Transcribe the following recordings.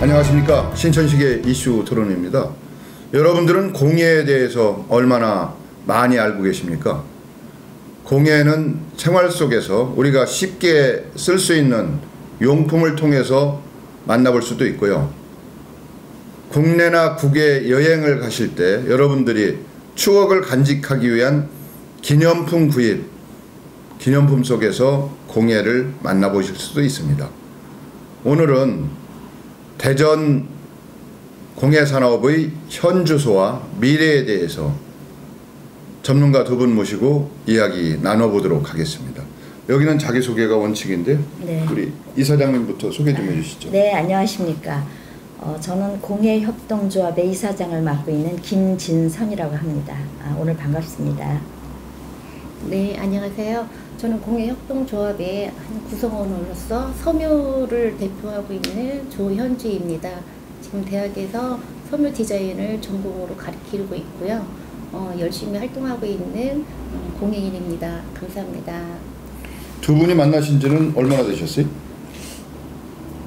안녕하십니까. 신천식의 이슈 토론입니다. 여러분들은 공예에 대해서 얼마나 많이 알고 계십니까? 공예는 생활 속에서 우리가 쉽게 쓸 수 있는 용품을 통해서 만나볼 수도 있고요. 국내나 국외 여행을 가실 때 여러분들이 추억을 간직하기 위한 기념품 구입, 기념품 속에서 공예를 만나보실 수도 있습니다. 오늘은 대전 공예산업의 현주소와 미래에 대해서 전문가 두 분 모시고 이야기 나눠보도록 하겠습니다. 여기는 자기소개가 원칙인데 네. 우리 이사장님부터 소개 좀 해주시죠. 네, 안녕하십니까. 저는 공예협동조합의 이사장을 맡고 있는 김진선이라고 합니다. 오늘 반갑습니다. 네, 안녕하세요. 저는 공예협동조합의 한 구성원으로서 섬유를 대표하고 있는 조현주입니다. 지금 대학에서 섬유 디자인을 전공으로 가르치고 있고요. 열심히 활동하고 있는 공예인입니다. 감사합니다. 두 분이 만나신 지는 얼마나 되셨어요?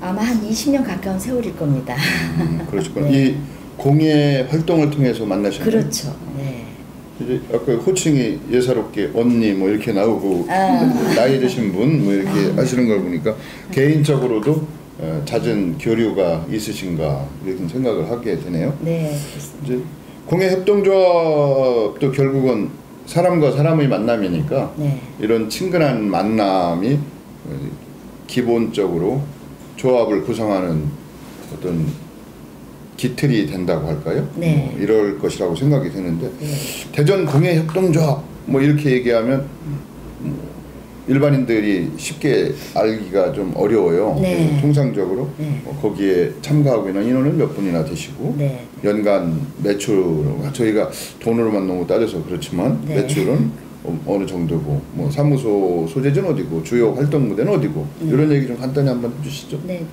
아마 한 20년 가까운 세월일 겁니다. 그러시구나. 네. 이 공예 활동을 통해서 만나셨나요? 그렇죠. 네. 이제 아까 호칭이 예사롭게 언니 뭐 이렇게 나오고 나이 드신 분 뭐 이렇게 하시는 걸 보니까 개인적으로도 잦은 교류가 있으신가 이런 생각을 하게 되네요. 네. 이제 공예협동조합도 결국은 사람과 사람의 만남이니까 네. 이런 친근한 만남이 기본적으로 조합을 구성하는 어떤 기틀이 된다고 할까요? 네. 이럴 것이라고 생각이 되는데 네. 대전 공예협동조합 뭐 이렇게 얘기하면 일반인들이 쉽게 알기가 좀 어려워요. 네. 통상적으로 네. 거기에 참가하고 있는 인원은 몇 분이나 되시고 네. 연간 매출 저희가 돈으로만 너무 따져서 그렇지만 네. 매출은 어느 정도고 뭐 사무소 소재지는 어디고 주요 활동 무대는 어디고 이런 얘기 좀 간단히 한번 해주시죠. 네.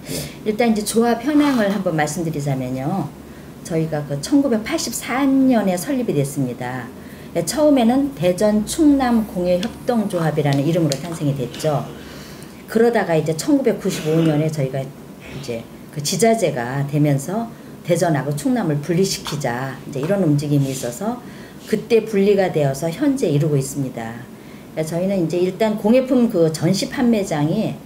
일단 이제 조합 현황을 한번 말씀드리자면요. 저희가 그 1984년에 설립이 됐습니다. 처음에는 대전 충남 공예협동조합이라는 이름으로 탄생이 됐죠. 그러다가 이제 1995년에 저희가 이제 그 지자체가 되면서 대전하고 충남을 분리시키자 이제 이런 움직임이 있어서 그때 분리가 되어서 현재 이루고 있습니다. 저희는 이제 일단 공예품 그 전시 판매장이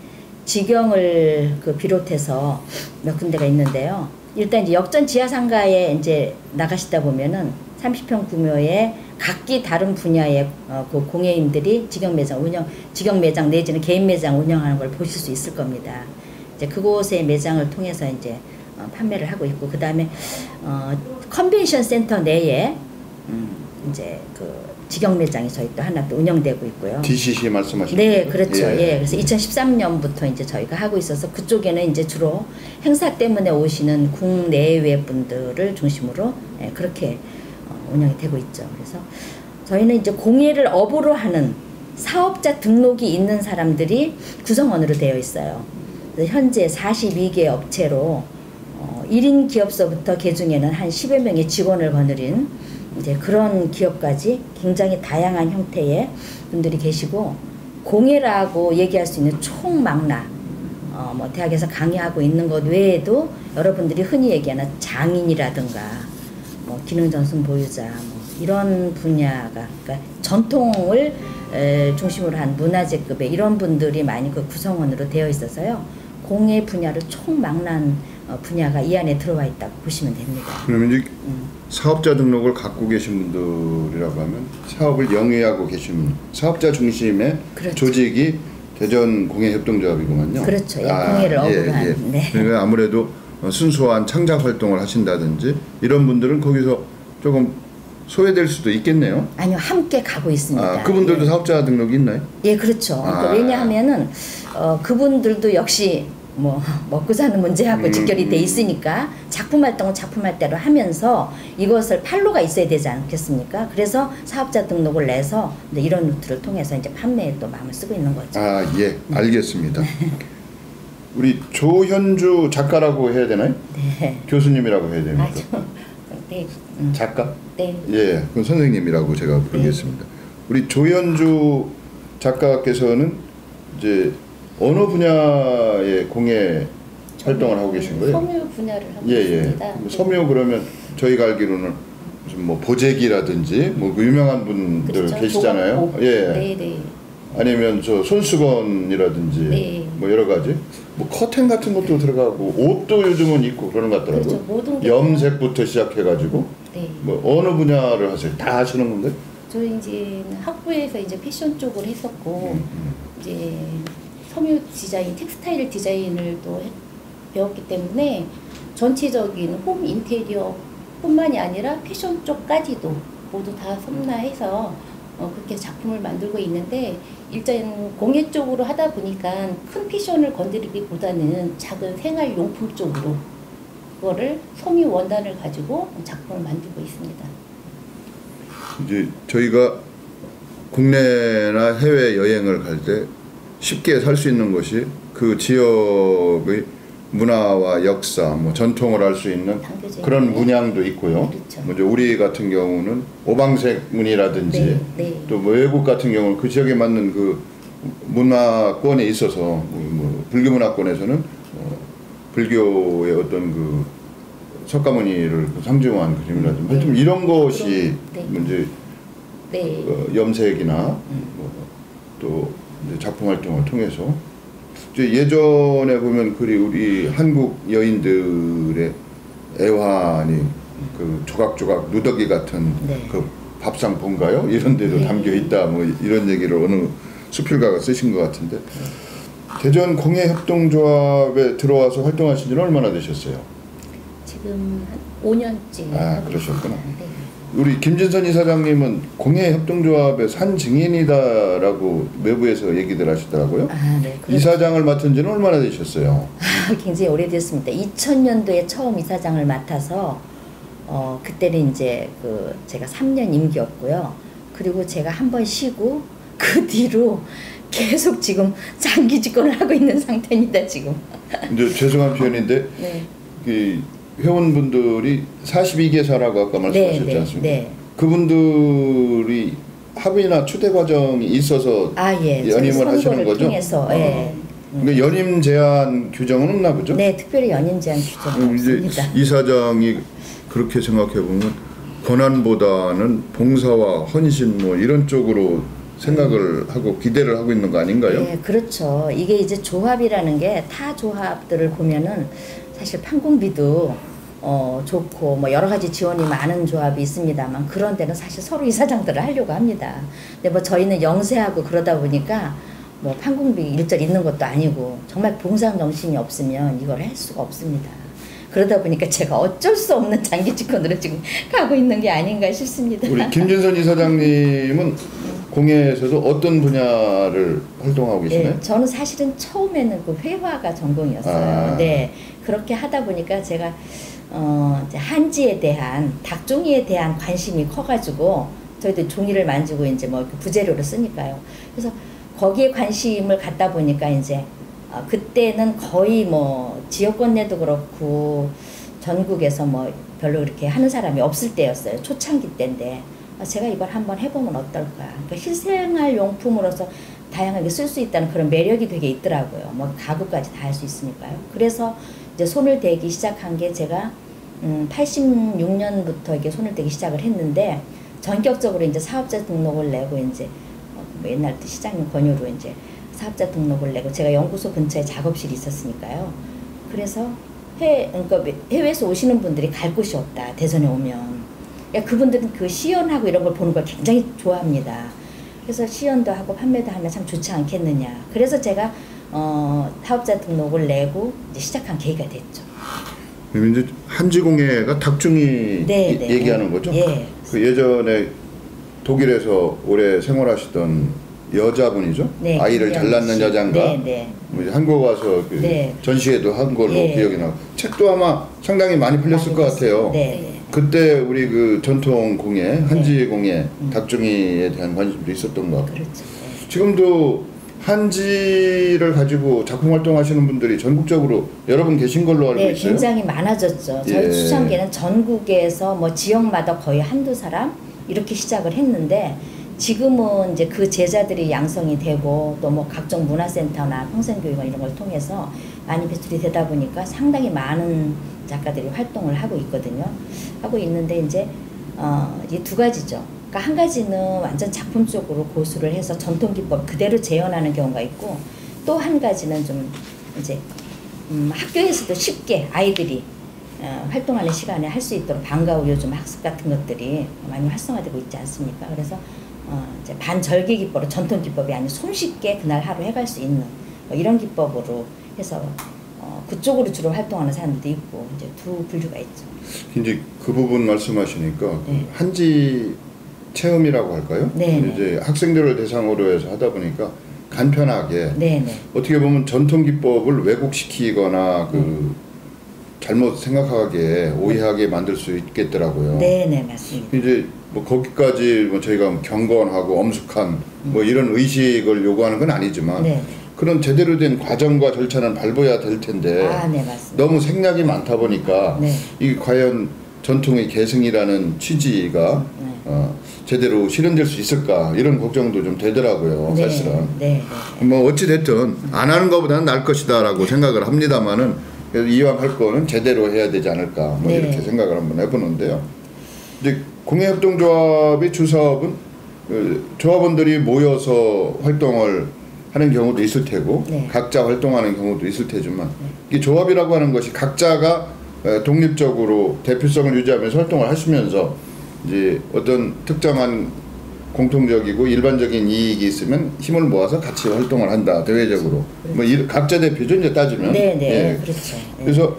직영을 그 비롯해서 몇 군데가 있는데요. 일단 이제 역전 지하상가에 이제 나가시다 보면은 30평 규모의 각기 다른 분야의 그 공예인들이 직영 매장 내지는 개인 매장 운영하는 걸 보실 수 있을 겁니다. 이제 그곳의 매장을 통해서 이제 판매를 하고 있고, 그 다음에 컨벤션 센터 내에 이제 그 직영 매장이 저희 또 하나 또 운영되고 있고요. DCC 말씀하시는 네, 거죠? 그렇죠. 예. 예. 그래서 2013년부터 이제 저희가 하고 있어서 그쪽에는 이제 주로 행사 때문에 오시는 국내외 분들을 중심으로 그렇게 운영이 되고 있죠. 그래서 저희는 이제 공예를 업으로 하는 사업자 등록이 있는 사람들이 구성원으로 되어 있어요. 그래서 현재 42개 업체로 1인 기업서부터 개중에는 한 10여 명의 직원을 거느린 이제 그런 기업까지 굉장히 다양한 형태의 분들이 계시고, 공예라고 얘기할 수 있는 총망라, 뭐 대학에서 강의하고 있는 것 외에도 여러분들이 흔히 얘기하는 장인이라든가 뭐 기능전순 보유자 뭐 이런 분야가, 그러니까 전통을 중심으로 한 문화재급의 이런 분들이 많이 그 구성원으로 되어 있어서요. 공예 분야를 총망라한 분야가 이 안에 들어와 있다고 보시면 됩니다. 그러면 이제 사업자 등록을 갖고 계신 분들이라고 하면 사업을 영위하고 계신 사업자 중심의 그렇죠. 조직이 대전 공예협동조합이구만요. 그렇죠. 공예를 업으로 한. 네. 그러니까 아무래도 순수한 창작 활동을 하신다든지 이런 분들은 거기서 조금 소외될 수도 있겠네요. 아니요, 함께 가고 있습니다. 그분들도 예. 사업자 등록이 있나요? 예, 그렇죠. 그러니까 왜냐하면은 그분들도 역시 뭐 먹고 사는 문제하고 직결이 돼 있으니까 작품 활동은 작품 활대로 하면서 이것을 판로가 있어야 되지 않겠습니까? 그래서 사업자 등록을 내서 이런 루트를 통해서 이제 판매에 또 마음을 쓰고 있는 거죠. 예, 알겠습니다. 우리 조현주 작가라고 해야 되나요? 네. 교수님이라고 해야 됩니까? 네. 작가? 네. 예, 그럼 선생님이라고 제가 부르겠습니다. 네. 우리 조현주 작가께서는 이제 어느 분야의 공예 활동을 하고 계신 거예요? 섬유 분야를 하고 예, 있습니다. 예. 섬유 그러면 저희가 알기로는 무슨 뭐 보재기라든지 뭐 유명한 분들 그렇죠. 계시잖아요. 조각복. 예. 네, 네. 아니면 저 손수건이라든지 네. 뭐 여러 가지 뭐 커튼 같은 것도 들어가고 옷도 요즘은 있고 그러는 것 같더라고요. 그렇죠. 모든 게 염색부터 시작해가지고 네. 뭐 어느 분야를 하세요? 다 하시는 건데? 저희 이제 학부에서 이제 패션 쪽을 했었고 이제 섬유 디자인, 텍스타일 디자인을 또 배웠기 때문에 전체적인 홈 인테리어뿐만이 아니라 패션 쪽까지도 모두 다 섭렵해서 그렇게 작품을 만들고 있는데 일단 공예 쪽으로 하다 보니까 큰 패션을 건드리기보다는 작은 생활용품 쪽으로 그거를 섬유 원단을 가지고 작품을 만들고 있습니다. 이제 저희가 국내나 해외 여행을 갈 때 쉽게 살 수 있는 것이 그 지역의 문화와 역사, 뭐 전통을 알 수 있는 담겨져 그런 있는. 문양도 있고요. 그렇죠. 먼저 우리 같은 경우는 오방색 무늬라든지 네, 네. 또 뭐 외국 같은 경우는 그 지역에 맞는 그 문화권에 있어서 뭐 불교 문화권에서는 불교의 어떤 그 석가모니를 상징한 그림이라든지 네. 하여튼 이런 것이 네. 이제 네. 염색이나 또 이제 작품 활동을 통해서 이제 예전에 보면 우리 한국 여인들의 애환이 그 조각조각 누더기 같은 네. 그 밥상 본가요? 이런 데도 네. 담겨 있다 뭐 이런 얘기를 어느 수필가가 쓰신 것 같은데 대전 공예협동조합에 들어와서 활동하신 지는 얼마나 되셨어요? 지금 한 5년째. 아, 그러셨구나. 네. 우리 김진선 이사장님은 공예협동조합의 산 증인이다라고 외부에서 얘기들 하시더라고요. 아, 네. 이사장을 맡은 지는 얼마나 되셨어요? 굉장히 오래됐습니다. 2000년도에 처음 이사장을 맡아서 그때는 이제 제가 3년 임기였고요. 그리고 제가 한 번 쉬고 그 뒤로 계속 지금 장기 집권을 하고 있는 상태입니다, 지금. 이제 죄송한 표현인데 네. 그 회원분들이 42개사라고 아까 말씀하셨지 네, 않습니까? 네. 그분들이 합의나 초대 과정이 있어서 예. 연임을 하시는 거죠? 통해서, 예. 그러니까 연임 제한 규정은 없나 보죠? 네, 특별히 연임 제한 규정은 이제 없습니다. 이사장이 그렇게 생각해 보면 권한보다는 봉사와 헌신 뭐 이런 쪽으로 생각을 하고 기대를 하고 있는 거 아닌가요? 네, 그렇죠. 이게 이제 조합이라는 게 타 조합들을 보면은 사실 판공비도 좋고 뭐 여러 가지 지원이 많은 조합이 있습니다만 그런 데는 사실 서로 이사장들을 하려고 합니다. 근데 뭐 저희는 영세하고 그러다 보니까 뭐 판공비 일절 있는 것도 아니고 정말 봉사 정신이 없으면 이걸 할 수가 없습니다. 그러다 보니까 제가 어쩔 수 없는 장기 집권으로 지금 가고 있는 게 아닌가 싶습니다. 우리 김진선 이사장님은 공예에서도 어떤 분야를 활동하고 계시나요? 네, 저는 사실은 처음에는 그 회화가 전공이었어요. 아. 네, 그렇게 하다 보니까 제가 이제 한지에 대한 닭종이에 대한 관심이 커가지고 저희도 종이를 만지고 이제 뭐 부재료를 쓰니까요. 그래서 거기에 관심을 갖다 보니까 이제 그때는 거의 뭐 지역권 내도 그렇고 전국에서 뭐 별로 그렇게 하는 사람이 없을 때였어요. 초창기 때인데 제가 이걸 한번 해보면 어떨까. 그러니까 실생활 용품으로서 다양하게 쓸 수 있다는 그런 매력이 되게 있더라고요. 뭐 가구까지 다 할 수 있으니까요. 그래서 이제 손을 대기 시작한 게 제가 86년부터 이게 손을 대기 시작을 했는데 전격적으로 이제 사업자 등록을 내고 이제 뭐 옛날부터 시장님 권유로 이제 사업자 등록을 내고 제가 연구소 근처에 작업실이 있었으니까요. 그래서 그러니까 해외에서 오시는 분들이 갈 곳이 없다. 대전에 오면. 그러니까 그분들은 그 시연하고 이런 걸 보는 걸 굉장히 좋아합니다. 그래서 시연도 하고 판매도 하면 참 좋지 않겠느냐. 그래서 제가 사업자 등록을 내고 이제 시작한 계기가 됐죠. 그럼 이제 한지공예가 닭중이 네, 네. 얘기하는 거죠? 예. 그 예전에 독일에서 오래 생활하시던 여자분이죠? 네, 아이를 잘 낳는 여자인가? 네, 네. 뭐 이제 한국 와서 그 네. 전시회도 한 걸로 예. 기억이 나고 책도 아마 상당히 많이 풀렸을 것 같아요. 네. 그때 우리 그 전통 공예, 한지 공예, 닭중이에 대한 관심도 있었던 것 같고 그렇죠. 네. 지금도 한지를 가지고 작품 활동하시는 분들이 전국적으로 여러 분 계신 걸로 알고 네, 있어요. 굉장히 많아졌죠. 저희 예. 수창기는 전국에서 뭐 지역마다 거의 한두 사람 이렇게 시작을 했는데 지금은 이제 그 제자들이 양성이 되고 또 뭐 각종 문화센터나 평생교육원 이런 걸 통해서 많이 배출이 되다 보니까 상당히 많은 작가들이 활동을 하고 있거든요. 하고 있는데 이제 이 두 가지죠. 그러니까 한 가지는 완전 작품적으로 고수를 해서 전통 기법 그대로 재현하는 경우가 있고, 또 한 가지는 좀 이제 학교에서도 쉽게 아이들이 활동하는 시간에 할 수 있도록 방과후 요즘 학습 같은 것들이 많이 활성화되고 있지 않습니까? 그래서 이제 반절개 기법으로, 전통 기법이 아닌 손쉽게 그날 하루 해갈 수 있는 뭐 이런 기법으로 해서 그쪽으로 주로 활동하는 사람들도 있고, 이제 두 분류가 있죠. 이제 그 부분 말씀하시니까 네. 한지 체험이라고 할까요? 네, 이제 학생들을 대상으로 해서 하다 보니까 간편하게 네네. 어떻게 보면 전통 기법을 왜곡시키거나 잘못 생각하게 오해하게 만들 수 있겠더라고요. 네네, 맞습니다. 이제 뭐 거기까지 뭐 저희가 경건하고 엄숙한 뭐 이런 의식을 요구하는 건 아니지만 네. 그런 제대로 된 과정과 절차는 밟아야 될 텐데 네, 맞습니다. 너무 생략이 많다 보니까 네. 이게 과연 전통의 계승이라는 취지가 제대로 실현될 수 있을까 이런 걱정도 좀 되더라고요. 네. 사실은. 네. 뭐 어찌 됐든 안 하는 것보다는 나을 것이다라고 생각을 합니다만은 그래서 이왕 할 거는 제대로 해야 되지 않을까 뭐 네. 이렇게 생각을 한번 해보는데요. 이제 공예협동조합의 주사업은 조합원들이 모여서 활동을 하는 경우도 있을 테고 네. 각자 활동하는 경우도 있을 테지만 이 조합이라고 하는 것이 각자가 독립적으로 대표성을 유지하면서 활동을 하시면서 이제 어떤 특정한 공통적이고 일반적인 이익이 있으면 힘을 모아서 같이 활동을 한다 대외적으로. 뭐 각자 대표죠 이제 따지면. 네네. 예. 그렇죠. 네. 그래서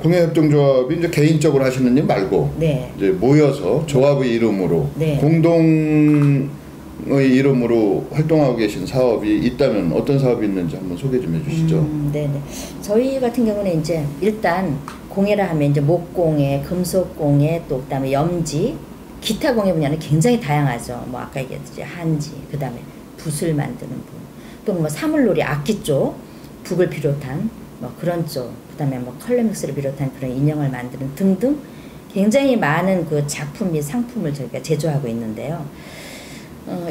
공예협동조합이 이제 개인적으로 하시는 일 말고 네. 이제 모여서 조합의 이름으로 네. 공동의 이름으로 활동하고 계신 사업이 있다면 어떤 사업이 있는지 한번 소개 좀 해주시죠. 네네. 저희 같은 경우는 이제 일단 공예라 하면 이제 목공예, 금속공예, 또 그다음에 염지, 기타 공예 분야는 굉장히 다양하죠. 뭐 아까 얘기했듯이 한지, 그다음에 붓을 만드는 분, 또는 뭐 사물놀이 악기 쪽, 북을 비롯한 뭐 그런 쪽, 그다음에 뭐 컬러 믹스를 비롯한 그런 인형을 만드는 등등 굉장히 많은 그 작품 및 상품을 저희가 제조하고 있는데요.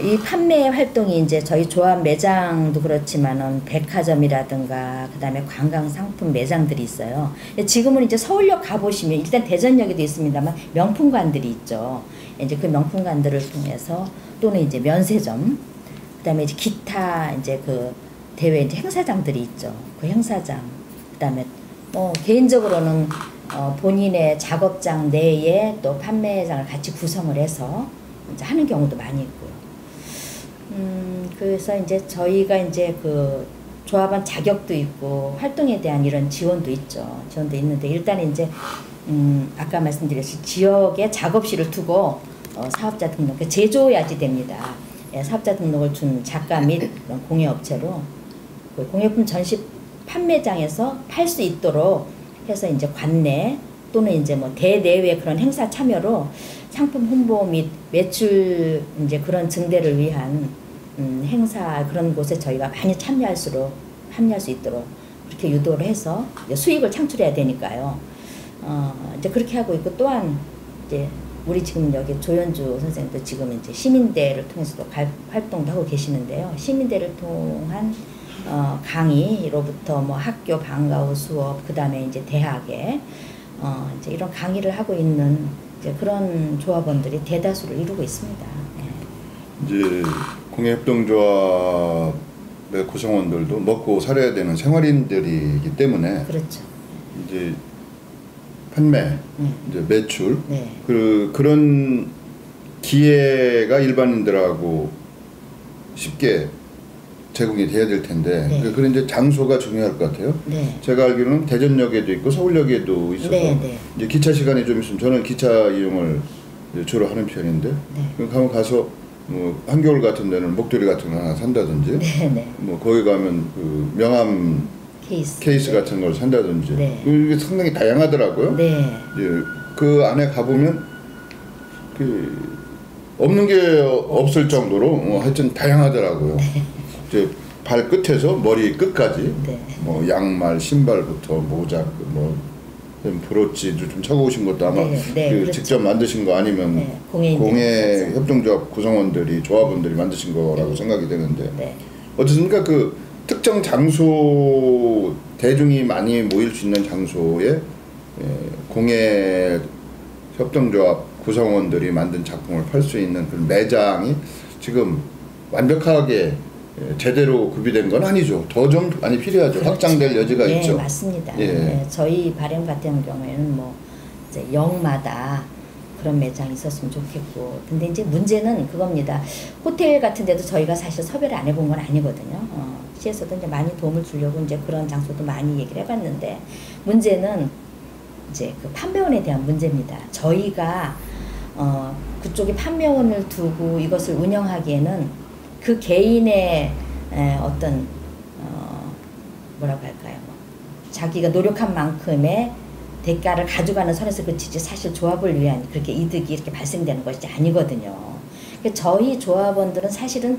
이 판매 활동이 이제 저희 조합 매장도 그렇지만은 백화점이라든가 그다음에 관광 상품 매장들이 있어요. 지금은 이제 서울역 가보시면 일단 대전역에도 있습니다만 명품관들이 있죠. 이제 그 명품관들을 통해서 또는 이제 면세점, 그다음에 이제 기타 이제 그 대회 이제 행사장들이 있죠. 그 행사장, 그다음에 개인적으로는 본인의 작업장 내에 또 판매장을 같이 구성을 해서 이제 하는 경우도 많이 있고요. 그래서 이제 저희가 이제 그 조합원 자격도 있고 활동에 대한 이런 지원도 있죠. 지원도 있는데 일단 이제 아까 말씀드렸듯이 지역에 작업실을 두고 사업자 등록, 제조해야지 됩니다. 예, 사업자 등록을 준 작가 및 공예업체로 그 공예품 전시 판매장에서 팔 수 있도록 해서 이제 관내 또는 이제 뭐 대내외 그런 행사 참여로 상품 홍보 및 매출 이제 그런 증대를 위한 행사 그런 곳에 저희가 많이 참여할 수 있도록 그렇게 유도를 해서 수익을 창출해야 되니까요. 이제 그렇게 하고 있고, 또한 이제 우리 지금 여기 조연주 선생님도 지금 이제 시민대를 통해서도 활동도 하고 계시는데요. 시민대를 통한 강의로부터 뭐 학교 방과후 수업, 그 다음에 이제 대학에 이제 이런 강의를 하고 있는 이제 그런 조합원들이 대다수를 이루고 있습니다. 네. 이제 공예협동조합의 구성원들도 먹고 살아야 되는 생활인들이기 때문에 그렇죠. 이제 판매, 이제 매출, 네. 그런 기회가 일반인들하고 쉽게 제공이 돼야 될 텐데 네. 그런 이제 장소가 중요할 것 같아요. 네. 제가 알기로는 대전역에도 있고 서울역에도 있어서 네. 이제 기차 시간이 좀 있으면 저는 기차 이용을 이제 주로 하는 편인데 그럼 가서 뭐 한겨울 같은 데는 목도리 같은 거 하나 산다든지 네. 뭐 거기 가면 그 명함 케이스 네. 같은 걸 산다든지 네. 이게 상당히 다양하더라고요. 네. 이제 그 안에 가보면 그 없는 게 없을 정도로 하여튼 다양하더라고요. 네. 이제 발 끝에서 머리 끝까지 네. 뭐 양말, 신발부터 모자, 뭐 브로치도 좀 차고 오신 것도 아마 네, 그 그렇죠. 직접 만드신 거 아니면 네, 공예 협동조합 구성원들이 조합원들이 만드신 거라고 네. 생각이 되는데 네. 어떻습니까? 그 특정 장소 대중이 많이 모일 수 있는 장소에 공예 협동조합 구성원들이 만든 작품을 팔 수 있는 그 매장이 지금 완벽하게 제대로 구비된 건 아니죠. 더 좀 많이 필요하죠. 그렇죠. 확장될 여지가 예, 있죠. 맞습니다. 예. 예, 저희 발행 같은 경우에는 뭐 이제 역마다 그런 매장이 있었으면 좋겠고, 근데 이제 문제는 그겁니다. 호텔 같은 데도 저희가 사실 섭외를 안 해본 건 아니거든요. 시에서도 이제 많이 도움을 주려고 이제 그런 장소도 많이 얘기를 해봤는데, 문제는 이제 그 판매원에 대한 문제입니다. 저희가 그쪽에 판매원을 두고 이것을 운영하기에는 그 개인의 어떤 뭐라고 할까요? 자기가 노력한 만큼의 대가를 가져가는 선에서 그치지 사실 조합을 위한 그렇게 이득이 이렇게 발생되는 것이 아니거든요. 그러니까 저희 조합원들은 사실은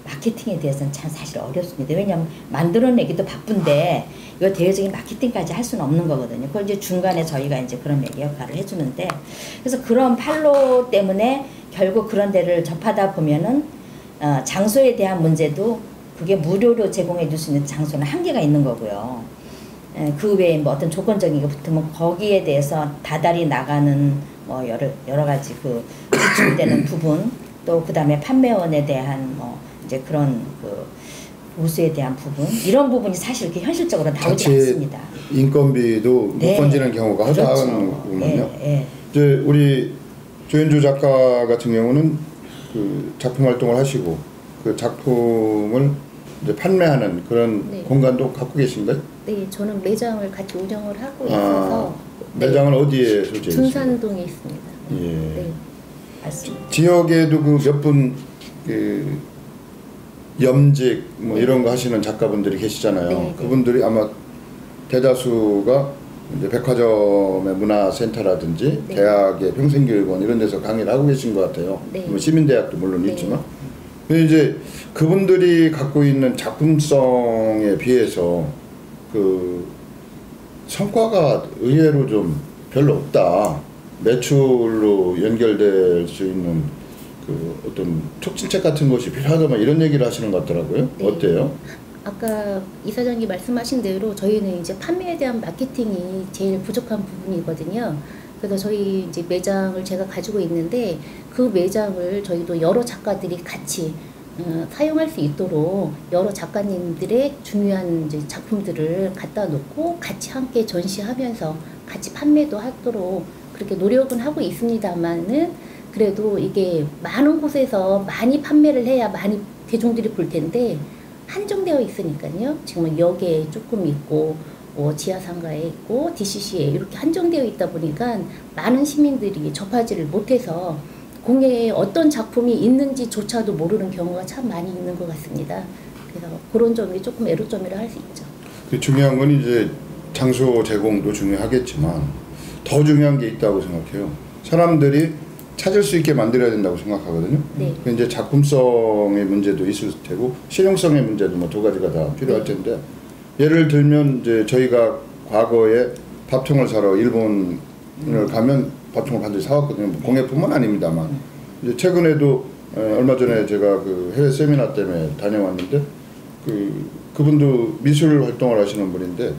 마케팅에 대해서는 참 사실 어렵습니다. 왜냐하면 만들어내기도 바쁜데 이거 대외적인 마케팅까지 할 수는 없는 거거든요. 그걸 이제 중간에 저희가 이제 그런 역할을 해주는데, 그래서 그런 판로 때문에 결국 그런 데를 접하다 보면은 장소에 대한 문제도 그게 무료로 제공해 줄 수 있는 장소는 한계가 있는 거고요. 그 외에 뭐 어떤 조건적인 게 붙으면 거기에 대해서 다달이 나가는 뭐 여러 가지 그 지출되는 부분, 또 그 다음에 판매원에 대한 뭐 이제 그런 그 보수에 대한 부분, 이런 부분이 사실 이렇게 현실적으로 나오지 않습니다. 인건비도 못 건지는 경우가 허다하군요. 예. 이제 우리 조현주 작가 같은 경우는 그 작품 활동을 하시고 그 작품을 이제 판매하는 그런 네. 공간도 갖고 계신가요? 네, 저는 매장을 같이 운영을 하고 있어서 매장은 어디에 소재해 있어요? 둔산동에 있습니다. 예. 네. 맞습니다. 지역에도 그 몇 분 그 염직 뭐 이런 거 하시는 작가분들이 계시잖아요. 네, 그분들이 아마 대다수가 이제 백화점의 문화센터라든지 네. 대학의 평생교육원 이런 데서 강의를 하고 계신 것 같아요. 네. 뭐 시민대학도 물론 네. 있지만. 근데 이제 그분들이 갖고 있는 작품성에 비해서 그 성과가 의외로 좀 별로 없다. 매출로 연결될 수 있는 그 어떤 촉진책 같은 것이 필요하다면 이런 얘기를 하시는 것 같더라고요. 네. 어때요? 아까 이사장님 말씀하신 대로 저희는 이제 판매에 대한 마케팅이 제일 부족한 부분이거든요. 그래서 저희 이제 매장을 제가 가지고 있는데 그 매장을 저희도 여러 작가들이 같이 사용할 수 있도록 여러 작가님들의 중요한 이제 작품들을 갖다 놓고 같이 함께 전시하면서 같이 판매도 하도록 그렇게 노력은 하고 있습니다만은, 그래도 이게 많은 곳에서 많이 판매를 해야 많이 대중들이 볼 텐데 한정되어 있으니까요. 지금 역에 조금 있고 지하상가에 있고 DCC에 이렇게 한정되어 있다 보니까 많은 시민들이 접하지를 못해서 공예에 어떤 작품이 있는지조차도 모르는 경우가 참 많이 있는 것 같습니다. 그래서 그런 점이 조금 애로점이라 할 수 있죠. 그 중요한 건 이제 장소 제공도 중요하겠지만 더 중요한 게 있다고 생각해요. 사람들이 찾을 수 있게 만들어야 된다고 생각하거든요. 네. 그 이제 작품성의 문제도 있을 테고 실용성의 문제도 뭐 두 가지가 다 필요할 텐데, 예를 들면 이제 저희가 과거에 밥통을 사러 일본을 가면 밥통을 반드시 사왔거든요. 뭐 공예뿐만 아닙니다만. 이제 최근에도 얼마 전에 제가 그 해외 세미나 때문에 다녀왔는데 그분도 미술 활동을 하시는 분인데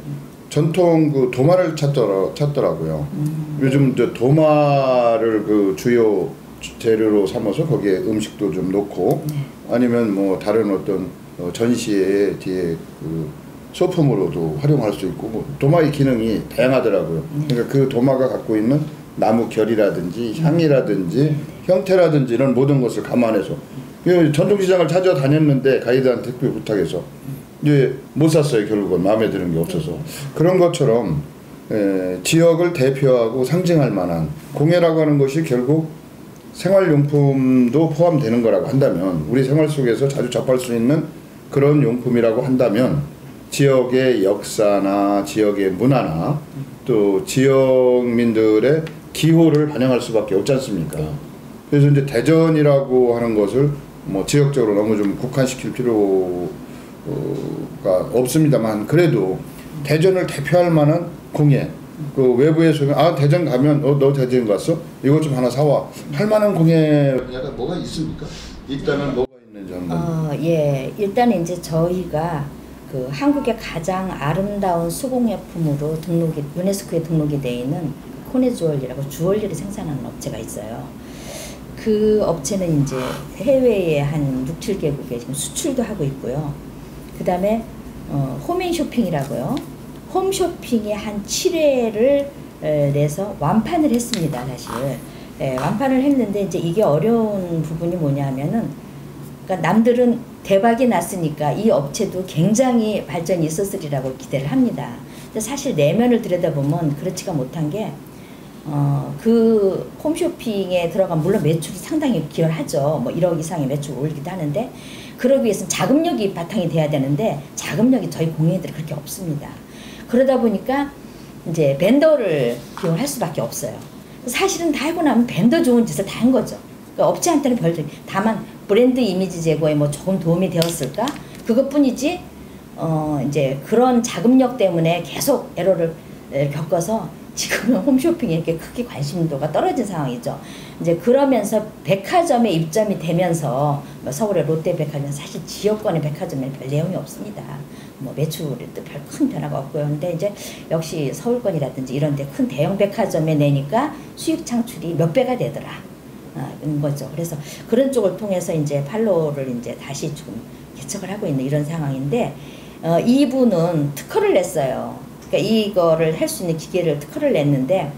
전통 그 도마를 찾더라고요. 요즘 이제 도마를 그 주요 재료로 삼아서 거기에 음식도 좀 넣고 아니면 뭐 다른 어떤 전시회 뒤에 그 소품으로도 활용할 수 있고, 뭐 도마의 기능이 다양하더라고요. 그러니까 그 도마가 갖고 있는 나무 결이라든지 향이라든지 형태라든지 이런 모든 것을 감안해서 전통시장을 찾아다녔는데 가이드한테 특별 부탁해서 이제 못 샀어요. 결국은 마음에 드는 게 없어서. 그런 것처럼 지역을 대표하고 상징할 만한 공예라고 하는 것이 결국 생활용품도 포함되는 거라고 한다면, 우리 생활 속에서 자주 접할 수 있는 그런 용품이라고 한다면 지역의 역사나 지역의 문화나 또 지역민들의 기호를 반영할 수밖에 없지 않습니까? 그래서 이제 대전이라고 하는 것을 뭐 지역적으로 너무 좀 국한시킬 필요가 없습니다만, 그래도 대전을 대표할 만한 공예, 그 외부에서 대전 가면 너 대전 갔어? 이것 좀 하나 사와 할 만한 공예가 뭐가 있습니까? 있다면 뭐가 있는지 한번. 예, 일단 이제 저희가 그 한국의 가장 아름다운 수공예품으로 유네스코에 등록이 되어 있는 코네 주얼리라고 주얼리를 생산하는 업체가 있어요. 그 업체는 이제 해외에 한 6, 7개국에 지금 수출도 하고 있고요. 그 다음에 홈앤쇼핑이라고요. 홈쇼핑에 한 7회를 내서 완판을 했습니다, 사실. 완판을 했는데 이제 이게 어려운 부분이 뭐냐면은, 그러니까 남들은 대박이 났으니까 이 업체도 굉장히 발전이 있었으리라고 기대를 합니다. 근데 사실 내면을 들여다보면 그렇지가 못한 게, 그 홈쇼핑에 들어간 물론 매출이 상당히 기여하죠. 뭐 1억 이상의 매출을 올리기도 하는데, 그러기 위해서는 자금력이 바탕이 돼야 되는데 자금력이 저희 공예들이 그렇게 없습니다. 그러다 보니까 이제 벤더를 비용할 수밖에 없어요. 사실은 다 하고 나면 벤더 좋은 짓을 다 한 거죠. 그러니까 업체한테는 별도, 다만 브랜드 이미지 제고에 뭐 조금 도움이 되었을까? 그것뿐이지, 이제 그런 자금력 때문에 계속 에러를 겪어서 지금은 홈쇼핑에 이렇게 크게 관심도가 떨어진 상황이죠. 이제 그러면서 백화점에 입점이 되면서 서울의 롯데백화점, 사실 지역권의 백화점에는 별 내용이 없습니다. 뭐 매출에도 별 큰 변화가 없고요. 근데 이제 역시 서울권이라든지 이런 데 큰 대형 백화점에 내니까 수익 창출이 몇 배가 되더라. 인 거죠. 그래서 그런 쪽을 통해서 이제 팔로우를 이제 다시 좀 개척을 하고 있는 이런 상황인데, 이분은 특허를 냈어요. 그러니까 이거를 할 수 있는 기계를 특허를 냈는데,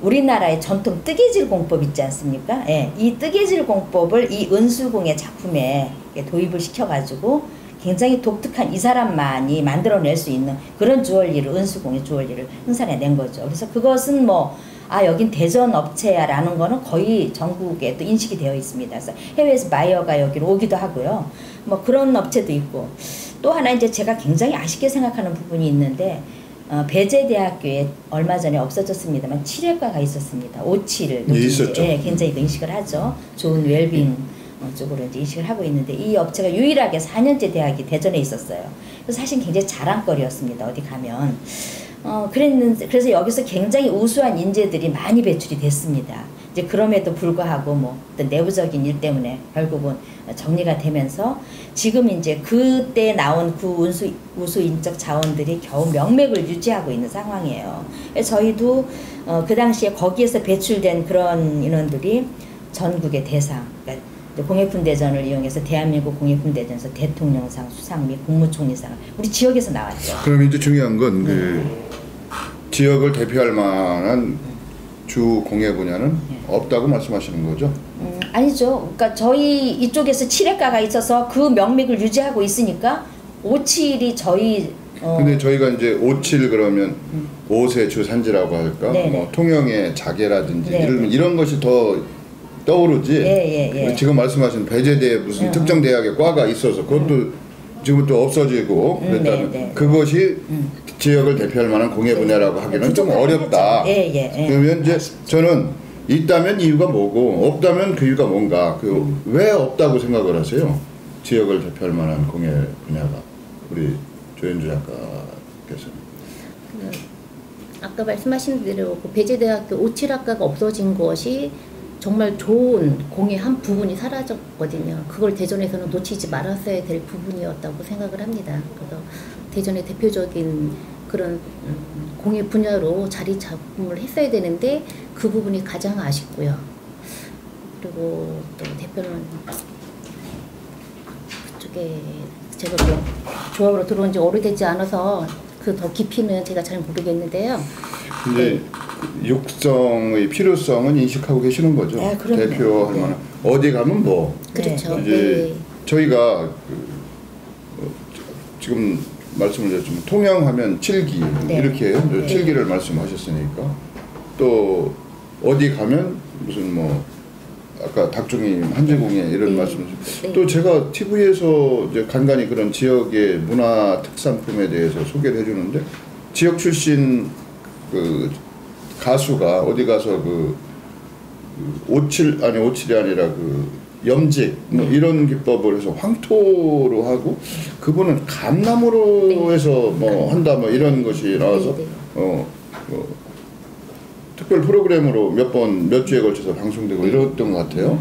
우리나라의 전통 뜨개질 공법 있지 않습니까? 예, 이 뜨개질 공법을 이 은수공의 작품에 도입을 시켜가지고 굉장히 독특한, 이 사람만이 만들어낼 수 있는 그런 주얼리를, 은수공의 주얼리를 생산해낸 거죠. 그래서 그것은 뭐, 여긴 대전 업체야 라는 거는 거의 전국에 또 인식이 되어 있습니다. 그래서 해외에서 바이어가 여기로 오기도 하고요. 뭐 그런 업체도 있고, 또 하나 이제 제가 굉장히 아쉽게 생각하는 부분이 있는데, 배재대학교에 얼마 전에 없어졌습니다만 7회과가 있었습니다. 57을 있었죠. 예, 굉장히 인식을 하죠. 좋은 웰빙 쪽으로 이제 인식을 하고 있는데, 이 업체가 유일하게 4년제 대학이 대전에 있었어요. 그래서 사실 굉장히 자랑거리였습니다. 어디 가면. 그래서 여기서 굉장히 우수한 인재들이 많이 배출이 됐습니다. 이제 그럼에도 불구하고 뭐 어떤 내부적인 일 때문에 결국은 정리가 되면서 지금 이제 그때 나온 그 우수 인적 자원들이 겨우 명맥을 유지하고 있는 상황이에요. 저희도 그 당시에 거기에서 배출된 그런 인원들이 전국의 대상, 그러니까 공예품대전을 이용해서 대한민국 공예품대전에서 대통령상 수상 및 국무총리상을 우리 지역에서 나왔죠. 그럼 이제 중요한 건 그 지역을 대표할 만한 주 공예 분야는 없다고 말씀하시는 거죠? 아니죠. 그러니까 저희 이쪽에서 7회과가 있어서 그 명맥을 유지하고 있으니까 57이 저희 근데 저희가 이제 57 그러면 5세 주산지라고 할까? 뭐 통영의 자계라든지 이런 것이 더 떠오르지. 지금 말씀하신 배재대 무슨 특정 대학의 과가 있어서 그것도 지금 또 없어지고 그랬다면 그것이 지역을 대표할 만한 공예 분야라고 하기는 좀 어렵다. 그러면 이제 저는 있다면 이유가 뭐고 없다면 그 이유가 뭔가, 왜 없다고 생각을 하세요? 지역을 대표할 만한 공예 분야가 우리 조연주 작가께서는. 아까 말씀하신 대로 그 배재대학교 57학과가 없어진 것이 정말 좋은 공예 한 부분이 사라졌거든요. 그걸 대전에서는 놓치지 말았어야 될 부분이었다고 생각을 합니다. 그래서 대전의 대표적인 그런 공예 분야로 자리 잡음을 했어야 되는데 그 부분이 가장 아쉽고요. 그리고 또 대표는 그쪽에 제가 뭐 조합으로 들어온 지 오래되지 않아서 그 더 깊이는 제가 잘 모르겠는데요. 근데 육성의 필요성은 인식하고 계시는 거죠. 대표할 만한 어디 가면 뭐. 그렇죠. 이제 저희가 지금 말씀을 드렸지만 통영하면 7기 이렇게 7기를 말씀하셨으니까, 또 어디 가면 무슨 뭐 아까 닭종이 한지공예 이런 말씀을 또 제가 TV에서 이제 간간히 그런 지역의 문화 특산품에 대해서 소개를 해주는데, 지역 출신 그 가수가 어디 가서 그 57이 아니라 그 염직 뭐 이런 기법을 해서 황토로 하고, 그분은 감나무로 해서 뭐 한다 뭐 이런 것이 나와서 특별 프로그램으로 몇 주에 걸쳐서 방송되고 이랬던 것 같아요.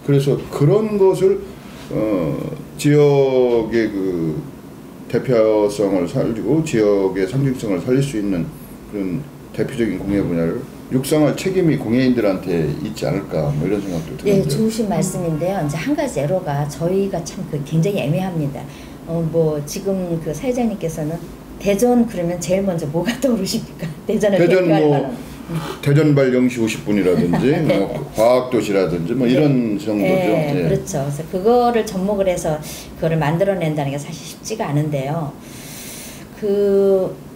그래서 그런 것을 지역의 그 대표성을 살리고 지역의 상징성을 살릴 수 있는 그런 대표적인 공예 분야를 육성할 책임이 공예인들한테 있지 않을까 뭐 이런 생각도 드는데. 네, 좋으신 말씀인데요. 이제 한 가지 애로가 저희가 참 굉장히 애매합니다. 뭐 지금 그 사회자님께서는 대전 그러면 제일 먼저 뭐가 떠오르십니까? 대전을 대전 대표할 뭐 만한. 대전발 0시 50분이라든지 네. 뭐 과학도시라든지 뭐 이런 정도죠. 네, 예. 그렇죠. 그래서 그거를 접목을 해서 그거를 만들어낸다는 게 사실 쉽지가 않은데요.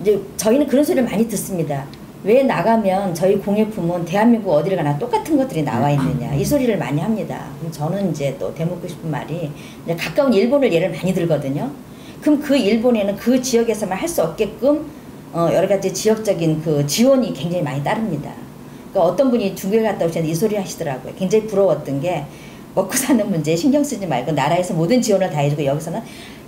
이제 저희는 그런 소리를 많이 듣습니다. 왜 나가면 저희 공예품은 대한민국 어디를 가나 똑같은 것들이 나와 있느냐 이 소리를 많이 합니다. 그럼 저는 이제 또 대묻고 싶은 말이 이제 가까운 일본을 예를 많이 들거든요. 그럼 그 일본에는 그 지역에서만 할 수 없게끔 여러 가지 지역적인 그 지원이 굉장히 많이 따릅니다. 그러니까 어떤 분이 중국에 갔다 오셨는데 이 소리 하시더라고요. 굉장히 부러웠던 게 먹고 사는 문제에 신경 쓰지 말고 나라에서 모든 지원을 다 해주고 여기서는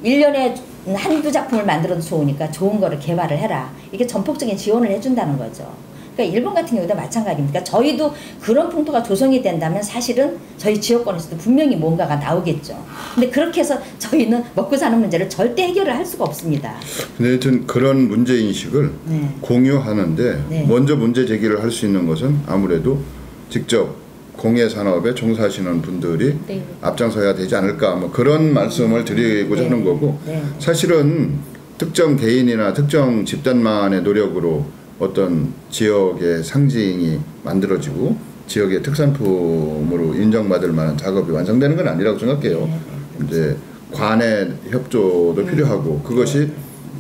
1년에 한두 작품을 만들어도 좋으니까 좋은 거를 개발을 해라. 이게 전폭적인 지원을 해준다는 거죠. 그러니까 일본 같은 경우도 마찬가지입니다. 저희도 그런 풍토가 조성이 된다면 사실은 저희 지역권에서도 분명히 뭔가가 나오겠죠. 근데 그렇게 해서 저희는 먹고 사는 문제를 절대 해결을 할 수가 없습니다. 근데 하여튼 그런 문제인식을 네. 공유하는데 네. 먼저 문제 제기를 할 수 있는 것은 아무래도 직접 공예 산업에 종사하시는 분들이 네. 앞장서야 되지 않을까 뭐 그런 말씀을 드리고자 네. 하는 거고 네. 사실은 특정 개인이나 특정 집단만의 노력으로 어떤 지역의 상징이 만들어지고 지역의 특산품으로 인정받을 만한 작업이 완성되는 건 아니라고 생각해요. 네. 이제 관의 협조도 필요하고 그것이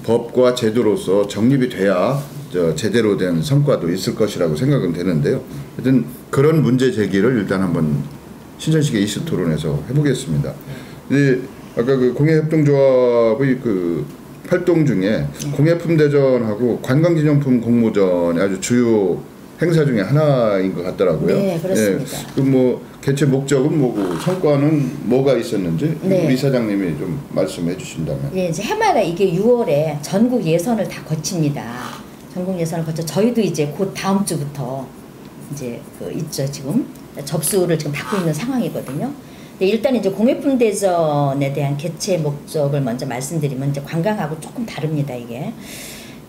법과 제도로서 정립이 돼야 제대로 된 성과도 있을 것이라고 생각은 되는데요. 하여튼 그런 문제 제기를 일단 한번 신천식의 이슈 토론에서 해보겠습니다. 근데 아까 그 공예협동조합의 그 활동 중에 공예품 대전하고 관광기념품 공모전이 아주 주요 행사 중에 하나인 것 같더라고요. 네, 그렇습니다. 그 뭐 개최 목적은 뭐고 성과는 뭐가 있었는지 네. 우리 이사장님이 좀 말씀해 주신다면. 예, 이제 해마다 이게 6월에 전국 예선을 다 거칩니다. 전국 예선을 거쳐 저희도 이제 곧 다음 주부터 이제 있죠 지금 접수를 지금 받고 있는 상황이거든요. 근데 일단 이제 공예품 대전에 대한 개최 목적을 먼저 말씀드리면 이제 관광하고 조금 다릅니다 이게.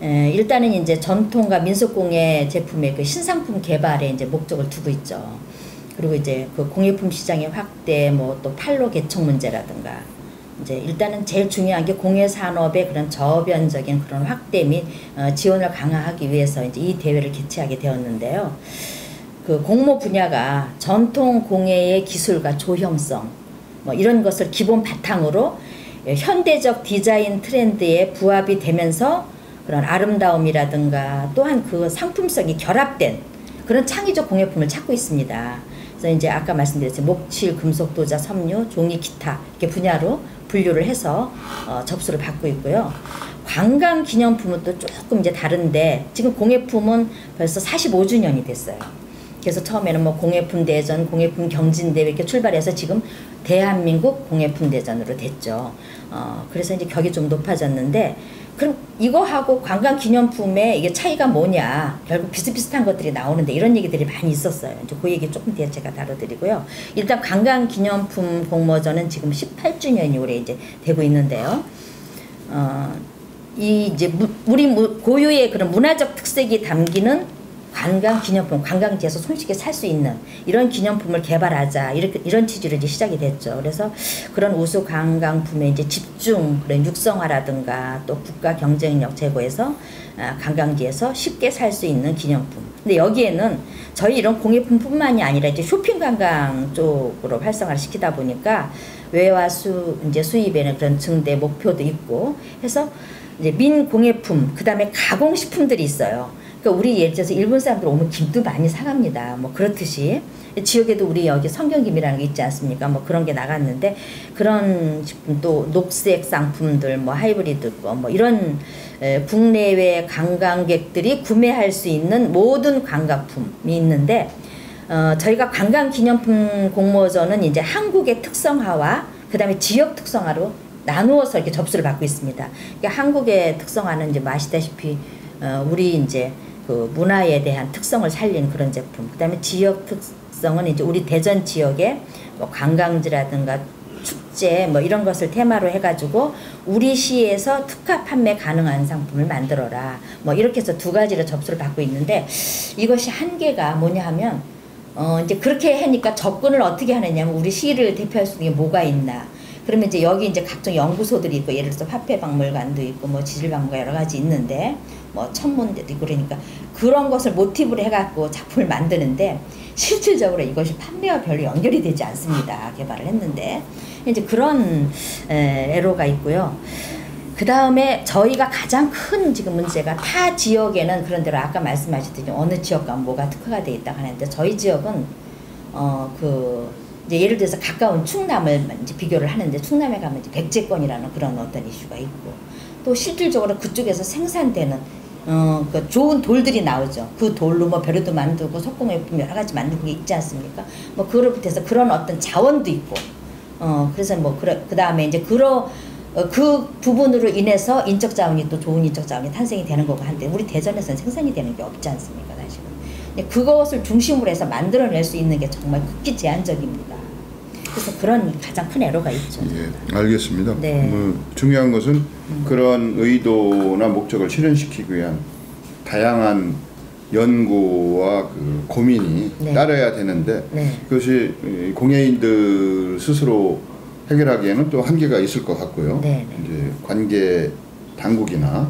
일단은 이제 전통과 민속공예 제품의 그 신상품 개발에 이제 목적을 두고 있죠. 그리고 이제 그 공예품 시장의 확대, 뭐 또 판로 개척 문제라든가, 이제 일단은 제일 중요한 게 공예 산업의 그런 저변적인 그런 확대 및 지원을 강화하기 위해서 이제 이 대회를 개최하게 되었는데요. 그 공모 분야가 전통 공예의 기술과 조형성, 뭐 이런 것을 기본 바탕으로 현대적 디자인 트렌드에 부합이 되면서 그런 아름다움이라든가 또한 그 상품성이 결합된 그런 창의적 공예품을 찾고 있습니다. 그래서 이제 아까 말씀드렸죠. 목칠, 금속, 도자, 섬유, 종이, 기타 이렇게 분야로 분류를 해서 접수를 받고 있고요. 관광 기념품은 또 조금 이제 다른데 지금 공예품은 벌써 45주년이 됐어요. 그래서 처음에는 뭐 공예품 대전, 공예품 경진대회 이렇게 출발해서 지금 대한민국 공예품 대전으로 됐죠. 그래서 이제 격이 좀 높아졌는데 그럼 이거하고 관광 기념품의 이게 차이가 뭐냐? 결국 비슷비슷한 것들이 나오는데 이런 얘기들이 많이 있었어요. 이제 그 얘기 조금 뒤에 제가 다뤄드리고요. 일단 관광 기념품 공모전은 지금 18주년이 올해 이제 되고 있는데요. 이 이제 우리 고유의 그런 문화적 특색이 담기는 관광 기념품, 관광지에서 손쉽게 살 수 있는 이런 기념품을 개발하자 이런 취지로 이제 시작이 됐죠. 그래서 그런 우수 관광품에 이제 집중 그런 육성화라든가 또 국가 경쟁력 제고해서 관광지에서 쉽게 살 수 있는 기념품. 근데 여기에는 저희 이런 공예품뿐만이 아니라 이제 쇼핑 관광 쪽으로 활성화를 시키다 보니까 외화 이제 수입에는 그런 증대 목표도 있고 해서 이제 민공예품 그다음에 가공식품들이 있어요. 그러니까 우리 예를 들어서 일본 사람들 오면 김도 많이 사갑니다. 뭐 그렇듯이 지역에도 우리 여기 성경김이라는 게 있지 않습니까? 뭐 그런 게 나갔는데 그런 식품 또 녹색 상품들 뭐 하이브리드 거 뭐 이런 국내외 관광객들이 구매할 수 있는 모든 관광품이 있는데 저희가 관광기념품 공모전은 이제 한국의 특성화와 그다음에 지역 특성화로 나누어서 이렇게 접수를 받고 있습니다. 그러니까 한국의 특성화는 이제 아시다시피 우리 이제 그 문화에 대한 특성을 살린 그런 제품. 그다음에 지역 특성은 이제 우리 대전 지역의 뭐 관광지라든가 축제 뭐 이런 것을 테마로 해가지고 우리 시에서 특화 판매 가능한 상품을 만들어라. 뭐 이렇게 해서 두 가지로 접수를 받고 있는데 이것이 한계가 뭐냐 하면 이제 그렇게 하니까 접근을 어떻게 하느냐면 우리 시를 대표할 수 있는 게 뭐가 있나. 그러면 이제 여기 이제 각종 연구소들이 있고 예를 들어서 화폐박물관도 있고 뭐 지질박물관 여러 가지 있는데 뭐 천문대도 있고 그러니까 그런 것을 모티브로 해갖고 작품을 만드는데 실질적으로 이것이 판매와 별로 연결이 되지 않습니다. 개발을 했는데 이제 그런 애로가 있고요. 그 다음에 저희가 가장 큰 지금 문제가 타 지역에는 그런 대로 아까 말씀하셨듯이 어느 지역과 뭐가 특화가 돼 있다고 하는데 저희 지역은 이제 예를 들어서 가까운 충남을 이제 비교를 하는데 충남에 가면 이제 백제권이라는 그런 어떤 이슈가 있고 또 실질적으로 그쪽에서 생산되는 그 좋은 돌들이 나오죠. 그 돌로 뭐 벼루도 만들고 석공예품 여러 가지 만드는 게 있지 않습니까? 뭐 그걸 비롯해서 그런 어떤 자원도 있고 그래서 뭐 그 다음에 이제 그 부분으로 인해서 인적 자원이 또 좋은 인적 자원이 탄생이 되는 거고 한데 우리 대전에서는 생산이 되는 게 없지 않습니까, 사실은. 그것을 중심으로 해서 만들어낼 수 있는 게 정말 극히 제한적입니다. 그래서 그런 가장 큰 애로가 있죠. 예, 알겠습니다. 네. 중요한 것은 그런 의도나 목적을 실현시키기 위한 다양한 연구와 그 고민이 네. 따라야 되는데 네. 그것이 공예인들 스스로 해결하기에는 또 한계가 있을 것 같고요. 네, 네. 이제 관계 당국이나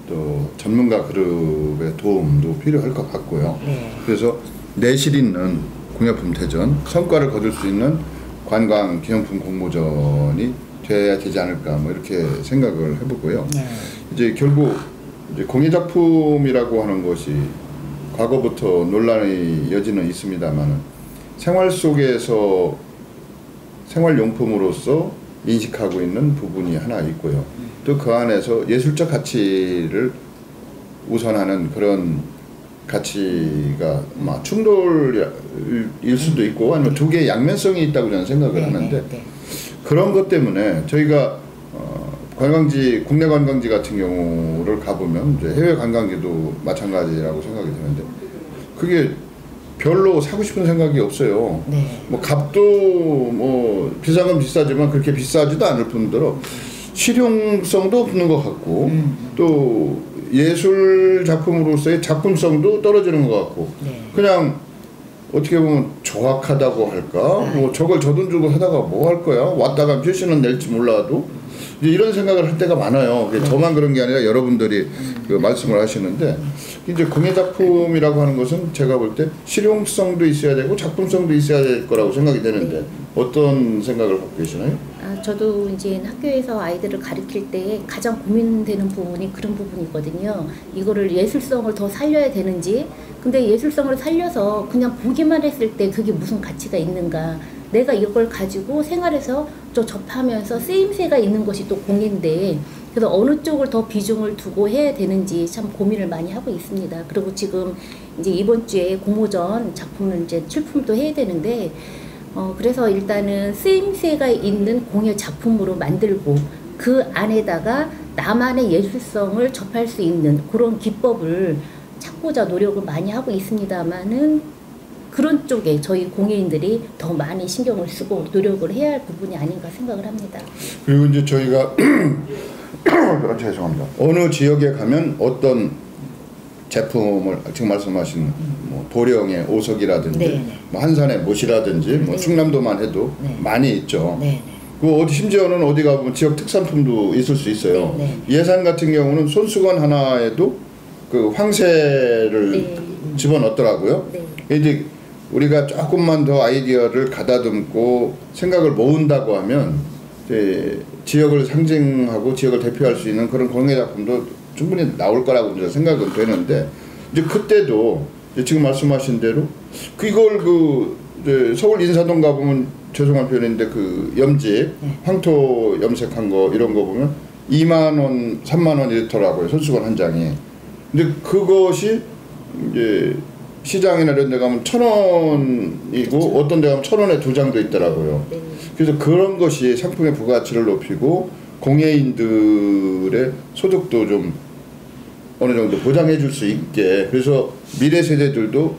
또 전문가 그룹의 도움도 필요할 것 같고요. 네. 그래서 내실 있는 공예품 대전 성과를 거둘 수 있는 관광 기념품 공모전이 돼야 되지 않을까 뭐 이렇게 생각을 해보고요. 네. 이제 결국 이제 공예 작품이라고 하는 것이 과거부터 논란의 여지는 있습니다만은 생활 속에서 생활용품으로서 인식하고 있는 부분이 하나 있고요. 또 그 안에서 예술적 가치를 우선하는 그런 가치가 막 충돌일 수도 있고 아니면 두 개의 양면성이 있다고 저는 생각을 하는데 그런 것 때문에 저희가 관광지 국내 관광지 같은 경우를 가보면 이제 해외 관광지도 마찬가지라고 생각이 드는데 그게 별로 사고 싶은 생각이 없어요. 네. 뭐 값도 뭐 비싼 건 비싸지만 그렇게 비싸지도 않을 뿐더러 실용성도 없는 것 같고 또 예술 작품으로서의 작품성도 떨어지는 것 같고 네. 그냥 어떻게 보면 조악하다고 할까? 뭐 저걸 저 돈 주고 하다가 뭐 할 거야? 왔다가 표시는 낼지 몰라도 이제 이런 생각을 할 때가 많아요. 저만 그런 게 아니라 여러분들이 그 말씀을 하시는데 이제 공예 작품이라고 하는 것은 제가 볼 때 실용성도 있어야 되고 작품성도 있어야 될 거라고 생각이 되는데 어떤 생각을 갖고 계시나요? 저도 이제 학교에서 아이들을 가르칠 때 가장 고민되는 부분이 그런 부분이거든요. 이거를 예술성을 더 살려야 되는지, 근데 예술성을 살려서 그냥 보기만 했을 때 그게 무슨 가치가 있는가. 내가 이걸 가지고 생활에서 또 접하면서 쓰임새가 있는 것이 또 공예인데, 그래서 어느 쪽을 더 비중을 두고 해야 되는지 참 고민을 많이 하고 있습니다. 그리고 지금 이제 이번 주에 공모전 작품을 이제 출품도 해야 되는데, 그래서 일단은 쓰임새가 있는 공예 작품으로 만들고 그 안에다가 나만의 예술성을 접할 수 있는 그런 기법을 찾고자 노력을 많이 하고 있습니다만은 그런 쪽에 저희 공예인들이 더 많이 신경을 쓰고 노력을 해야 할 부분이 아닌가 생각을 합니다. 그리고 이제 저희가 죄송합니다. 어느 지역에 가면 어떤 제품을 지금 말씀하신 뭐 도령의 오석이라든지 네네. 뭐 한산의 못이라든지 뭐 네. 충남도만 해도 네. 많이 있죠. 네. 그 어디 심지어는 어디 가보면 지역 특산품도 있을 수 있어요. 네. 예산 같은 경우는 손수건 하나에도 그 황새를 네. 집어넣더라고요. 네. 이제 우리가 조금만 더 아이디어를 가다듬고 생각을 모은다고 하면 이제 지역을 상징하고 지역을 대표할 수 있는 그런 공예 작품도 충분히 나올 거라고 이제 생각은 되는데 이제 그때도 이제 지금 말씀하신 대로 이걸 이제 서울 인사동 가보면 죄송한 표현인데 그 염직 황토 염색한 거 이런 거 보면 2만 원, 3만 원 이렇더라고요. 손수건 한 장이. 근데 그것이 이제 시장이나 이런 데 가면 1,000원이고 그렇죠. 어떤 데 가면 1,000원에 2장도 있더라고요. 네. 그래서 그런 것이 상품의 부가치를 높이고 공예인들의 소득도 좀 어느 정도 보장해 줄 수 있게 그래서 미래 세대들도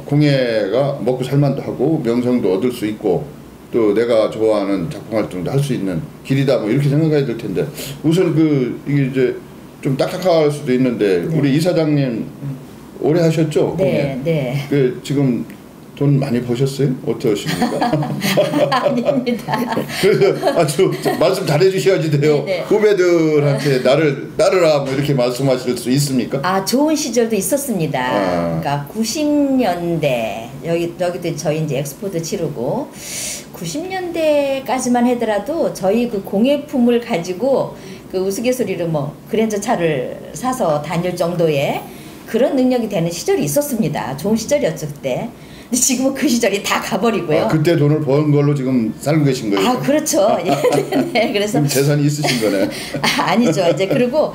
공예가 먹고 살만도 하고 명성도 얻을 수 있고 또 내가 좋아하는 작품 활동도 할 수 있는 길이다 뭐 이렇게 생각해야 될 텐데 우선 이게 이제 좀 딱딱할 수도 있는데 네. 우리 이사장님 오래 하셨죠? 네, 네. 그 지금 돈 많이 버셨어요? 어떠십니까? 아닙니다. 그래서 아주 말씀 잘해 주셔야지 돼요. 네네. 후배들한테 나를 따르라 뭐 이렇게 말씀하실 수 있습니까? 아, 좋은 시절도 있었습니다. 아. 그러니까 90년대 여기도 저희 이제 엑스포도 치르고 90년대까지만 하더라도 저희 그 공예품을 가지고 그 우스갯소리로 뭐 그랜저 차를 사서 다닐 정도의 그런 능력이 되는 시절이 있었습니다. 좋은 시절이었죠 그때. 근데 지금은 그 시절이 다 가버리고요. 아, 그때 돈을 번 걸로 지금 살고 계신 거예요? 아, 그렇죠. 예, 네, 그래서 그럼 재산이 있으신 거네. 아니죠. 이제 그리고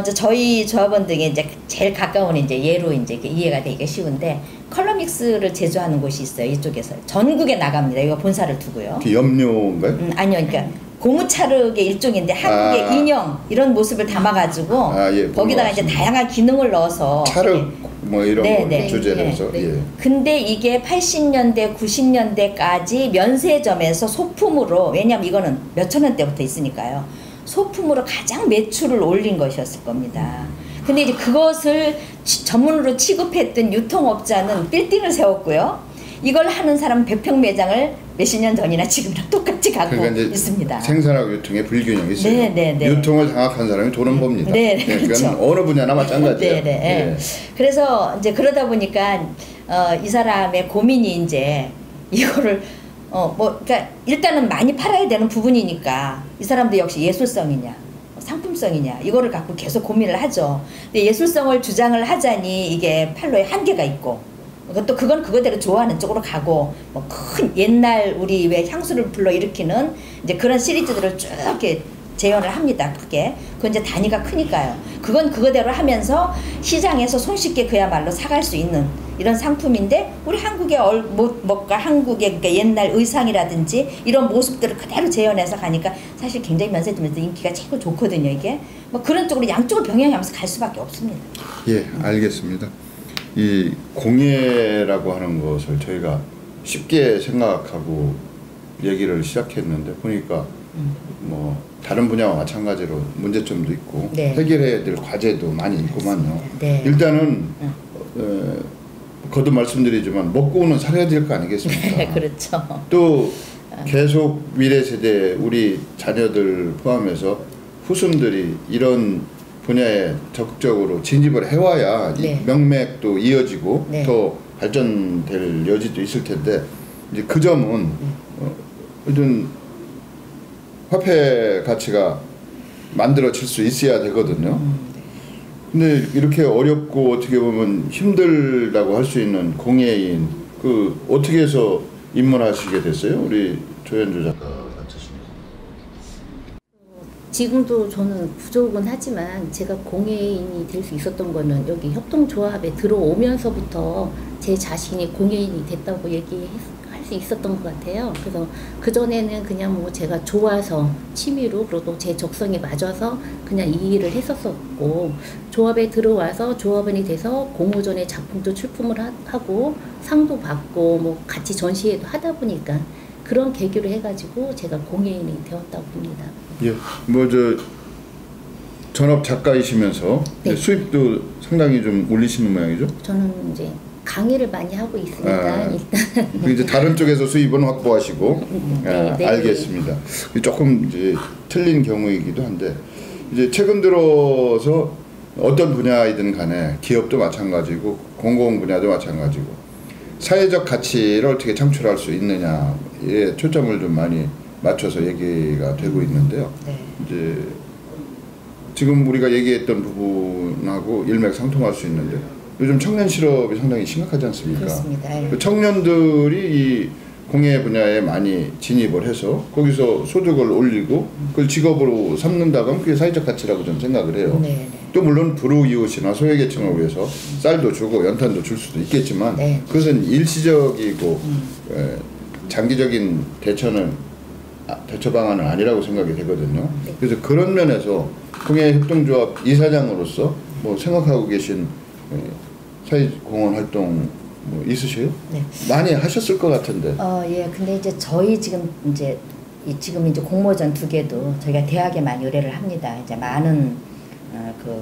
이제 저희 조합원 등에 이제 제일 가까운 이제 예로 이제 이렇게 이해가 되기가 쉬운데 컬러믹스를 제조하는 곳이 있어요. 이쪽에서 전국에 나갑니다. 이거 본사를 두고요. 그 염료인가요? 아니요, 그러니까 고무차르의 일종인데 한국의 아. 인형 이런 모습을 담아가지고 아, 예, 거기다가 이제 맞습니다. 다양한 기능을 넣어서 차르 뭐 이런 네, 걸 네. 주제로 네, 해서 네. 예. 근데 이게 80년대, 90년대까지 면세점에서 소품으로 왜냐면 이거는 몇천 원대부터 있으니까요. 소품으로 가장 매출을 올린 것이었을 겁니다. 근데 이제 그것을 전문으로 취급했던 유통업자는 빌딩을 세웠고요. 이걸 하는 사람 100평 매장을 몇십 년 전이나 지금이랑 똑같이 갖고 그러니까 이제 있습니다. 생산하고 유통의 불균형이 있어요. 네, 네, 네. 유통을 장악한 사람이 돈은 법니다. 네, 네, 그러니까 그렇죠. 어느 분야나 마찬가지예요. 네, 네. 그래서 이제 그러다 보니까 이 사람의 고민이 이제 이거를 그러니까 일단은 많이 팔아야 되는 부분이니까 이 사람도 역시 예술성이냐 상품성이냐 이거를 갖고 계속 고민을 하죠. 근데 예술성을 주장을 하자니 이게 판로에 한계가 있고 또 그건 그거대로 좋아하는 쪽으로 가고 뭐 큰 옛날 우리 왜 향수를 불러일으키는 이제 그런 시리즈들을 쭉 이렇게 재현을 합니다. 크게. 그건 이제 단위가 크니까요. 그건 그거대로 하면서 시장에서 손쉽게 그야말로 사갈 수 있는 이런 상품인데 우리 한국의 한국의 그러니까 옛날 의상이라든지 이런 모습들을 그대로 재현해서 가니까 사실 굉장히 면세점에서 인기가 최고 좋거든요. 이게 뭐 그런 쪽으로 양쪽을 병행하면서 갈 수밖에 없습니다. 예, 알겠습니다. 이 공예라고 하는 것을 저희가 쉽게 생각하고 얘기를 시작했는데 보니까 뭐 다른 분야와 마찬가지로 문제점도 있고 네. 해결해야 될 과제도 많이 있구만요. 네. 일단은 거듭 말씀드리지만 먹고는 살아야 될 거 아니겠습니까? 그렇죠. 또 계속 미래 세대 우리 자녀들 포함해서 후손들이 이런 분야에 적극적으로 진입을 해와야 네. 이 명맥도 이어지고 네. 더 발전될 여지도 있을 텐데 이제 그 점은 어떤 화폐 가치가 만들어질 수 있어야 되거든요. 근데 이렇게 어렵고 어떻게 보면 힘들다고 할 수 있는 공예인 그 어떻게 해서 입문하시게 됐어요? 우리 조현주 작가 같으십니다. 지금도 저는 부족은 하지만 제가 공예인이 될 수 있었던 거는 여기 협동조합에 들어오면서부터 제 자신이 공예인이 됐다고 얘기할 수 있었던 것 같아요. 그래서 그전에는 그냥 뭐 제가 좋아서 취미로 그리고 또 제 적성에 맞아서 그냥 이 일을 했었었고 조합에 들어와서 조합원이 돼서 공모전에 작품도 출품을 하고 상도 받고 뭐 같이 전시회도 하다 보니까 그런 계기로 해가지고 제가 공예인이 되었다고 봅니다. 예, 뭐 저 전업 작가이시면서 네. 수입도 상당히 좀 올리시는 모양이죠? 저는 이제 강의를 많이 하고 있으니까 일단 그 이제 다른 쪽에서 수입은 확보하시고 네, 네. 알겠습니다. 조금 이제 틀린 경우이기도 한데 이제 최근 들어서 어떤 분야이든 간에 기업도 마찬가지고 공공 분야도 마찬가지고 사회적 가치를 어떻게 창출할 수 있느냐에 초점을 좀 많이 맞춰서 얘기가 되고 있는데요. 네. 이제 지금 우리가 얘기했던 부분하고 일맥상통할 수 있는데 요즘 청년 실업이 상당히 심각하지 않습니까? 그렇습니다. 예. 그 청년들이 이 공예 분야에 많이 진입을 해서 거기서 소득을 올리고 그걸 직업으로 삼는다고 하면 그게 사회적 가치라고 저는 생각을 해요. 네, 또 물론 불우이웃이나 소외계층을 위해서 쌀도 주고 연탄도 줄 수도 있겠지만 네. 그것은 일시적이고 장기적인 대처 방안은 아니라고 생각이 되거든요. 네. 그래서 그런 면에서 공예협동조합 이사장으로서 뭐 생각하고 계신 사회공헌 활동 뭐 있으세요? 네. 많이 하셨을 것 같은데. 예. 근데 이제 저희 지금 이제 공모전 2개도 저희가 대학에 많이 의뢰를 합니다. 이제 많은 그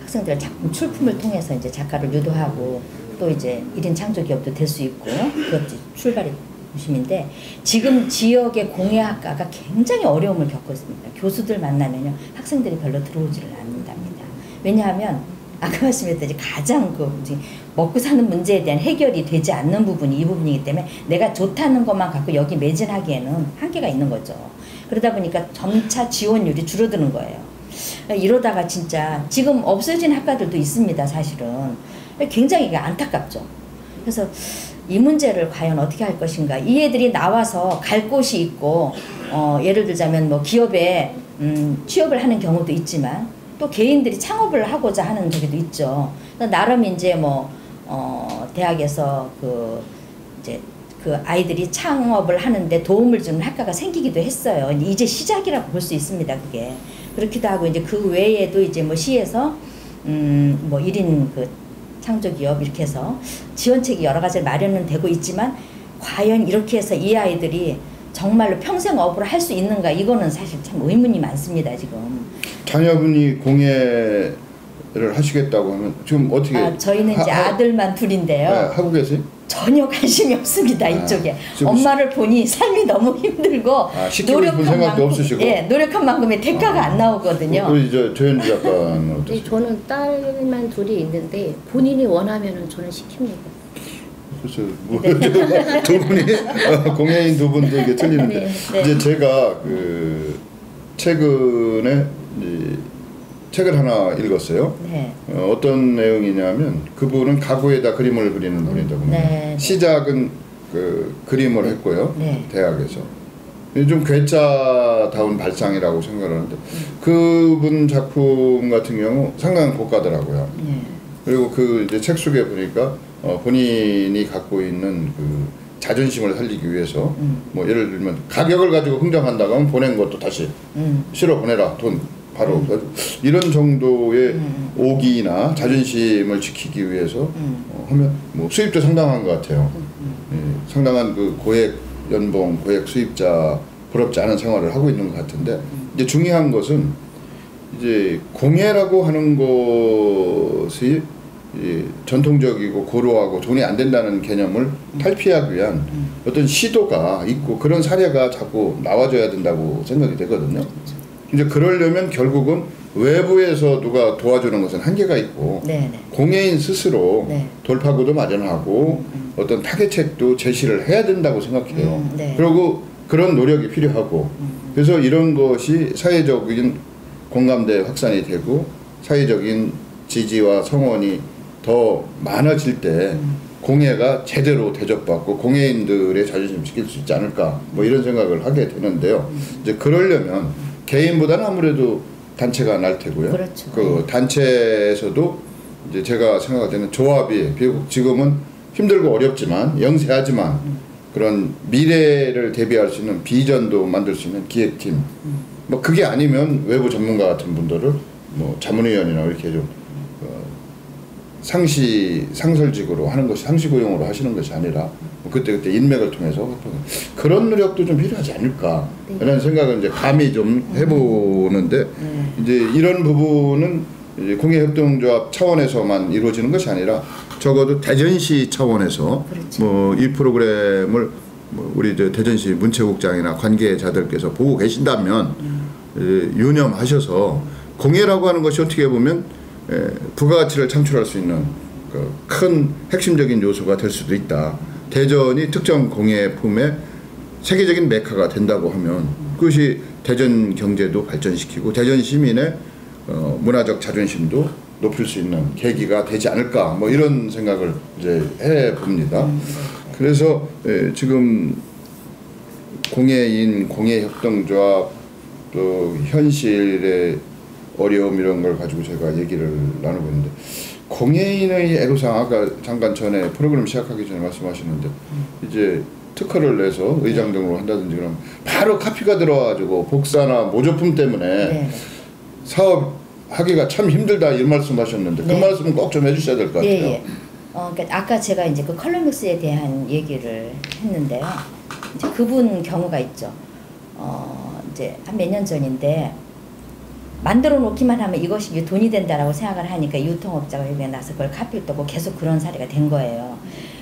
학생들 작품 출품을 통해서 이제 작가를 유도하고 또 이제 1인 창조 기업도 될 수 있고 그것도 출발이 중심인데 지금 지역의 공예학과가 굉장히 어려움을 겪고 있습니다. 교수들 만나면요 학생들이 별로 들어오지를 않는답니다. 왜냐하면 아까 말씀드렸듯이 가장 먹고 사는 문제에 대한 해결이 되지 않는 부분이 이 부분이기 때문에 내가 좋다는 것만 갖고 여기 매진하기에는 한계가 있는 거죠. 그러다 보니까 점차 지원율이 줄어드는 거예요. 이러다가 진짜 지금 없어진 학과들도 있습니다. 사실은 굉장히 안타깝죠. 그래서 이 문제를 과연 어떻게 할 것인가. 이 애들이 나와서 갈 곳이 있고 예를 들자면 뭐 기업에 취업을 하는 경우도 있지만 또 개인들이 창업을 하고자 하는 저기도 있죠. 나름 이제 뭐 대학에서 이제 그 아이들이 창업을 하는데 도움을 주는 학과가 생기기도 했어요. 이제 시작이라고 볼 수 있습니다. 그게 그렇기도 하고 이제 그 외에도 이제 뭐 시에서 뭐 1인 창조기업 이렇게 해서 지원책이 여러 가지 마련은 되고 있지만 과연 이렇게 해서 이 아이들이 정말로 평생 업으로 할 수 있는가 이거는 사실 참 의문이 많습니다. 지금 자녀분이 공예를 하시겠다고 하면 지금 어떻게? 저희는 이제 아들만 둘인데요. 네, 하고 계세요? 전혀 관심이 없습니다. 이쪽에 엄마를 보니 삶이 너무 힘들고 노력한 생각도 없으시고 노력한 만큼의 대가가 안 나오거든요. 우리 조현주 작가는 어떠세요? 저는 딸만 둘이 있는데 본인이 원하면은 저는 시킵니다. 그렇죠. 뭐 두 분이 공예인 두 분도 이게 틀리는데 네. 이제 제가 최근에 책을 하나 읽었어요. 네. 어떤 내용이냐면 그분은 가구에다 그림을 그리는 분이더군요. 네. 시작은 그림을 했고요. 네. 대학에서. 좀 괴짜다운 발상이라고 생각하는데 그분 작품 같은 경우 상당히 고가더라고요. 네. 그리고 이제 책 속에 보니까 본인이 갖고 있는 자존심을 살리기 위해서 뭐 예를 들면 가격을 가지고 흥정한다고 하면 보낸 것도 다시 실어 보내라 돈 바로 이런 정도의 오기나 자존심을 지키기 위해서 하면 뭐 수입도 상당한 것 같아요. 예, 상당한 고액 연봉, 고액 수입자 부럽지 않은 생활을 하고 있는 것 같은데 이제 중요한 것은 이제 공예라고 하는 것이 전통적이고 고루하고 돈이 안 된다는 개념을 탈피하기 위한 어떤 시도가 있고 그런 사례가 자꾸 나와줘야 된다고 생각이 되거든요. 이제 그러려면 결국은 외부에서 누가 도와주는 것은 한계가 있고 네네. 공예인 스스로 네. 돌파구도 마련하고 어떤 타개책도 제시를 해야 된다고 생각해요. 네. 그리고 그런 노력이 필요하고 그래서 이런 것이 사회적인 공감대 확산이 되고 사회적인 지지와 성원이 더 많아질 때 공예가 제대로 대접받고 공예인들의 자존심 지킬 수 있지 않을까 뭐 이런 생각을 하게 되는데요. 이제 그러려면 개인보다는 아무래도 단체가 날 테고요. 그렇죠. 단체에서도 이제 제가 생각할 때는 조합이 비록 지금은 힘들고 어렵지만 영세하지만 그런 미래를 대비할 수 있는 비전도 만들 수 있는 기획팀 뭐 그게 아니면 외부 전문가 같은 분들을 뭐 자문위원이나 이렇게 좀 상설직으로 하는 것이 상시고용으로 하시는 것이 아니라 뭐 그때 인맥을 통해서 그런 노력도 좀 필요하지 않을까 라는 생각을 이제 감히 좀 해보는데 이제 이런 부분은 이제 공예협동조합 차원에서만 이루어지는 것이 아니라 적어도 대전시 차원에서 그렇죠. 뭐 이 프로그램을 뭐 우리 대전시 문체국장이나 관계자들께서 보고 계신다면 유념하셔서 공예라고 하는 것이 어떻게 보면 부가가치를 창출할 수 있는 큰 핵심적인 요소가 될 수도 있다. 대전이 특정 공예품의 세계적인 메카가 된다고 하면 그것이 대전 경제도 발전시키고 대전 시민의 문화적 자존심도 높일 수 있는 계기가 되지 않을까 뭐 이런 생각을 이제 해봅니다. 그래서 지금 공예인, 공예협동조합 또 현실의 어려움 이런 걸 가지고 제가 얘기를 나누고 있는데 공예인의 애로사항 아까 잠깐 전에 프로그램 시작하기 전에 말씀하셨는데 이제 특허를 내서 의장 등으로 한다든지 그러면 바로 카피가 들어와가지고 복사나 모조품 때문에 사업하기가 참 힘들다 이런 말씀하셨는데 그 말씀은 꼭 좀 해주셔야 될 것 같아요. 그러니까 아까 제가 이제 그 컬러믹스에 대한 얘기를 했는데요. 이제 그분 경우가 있죠. 이제 한 몇 년 전인데 만들어 놓기만 하면 이것이 이제 돈이 된다라고 생각을 하니까 유통업자가 여기에 나서 그걸 카피를 떠고 계속 그런 사례가 된 거예요.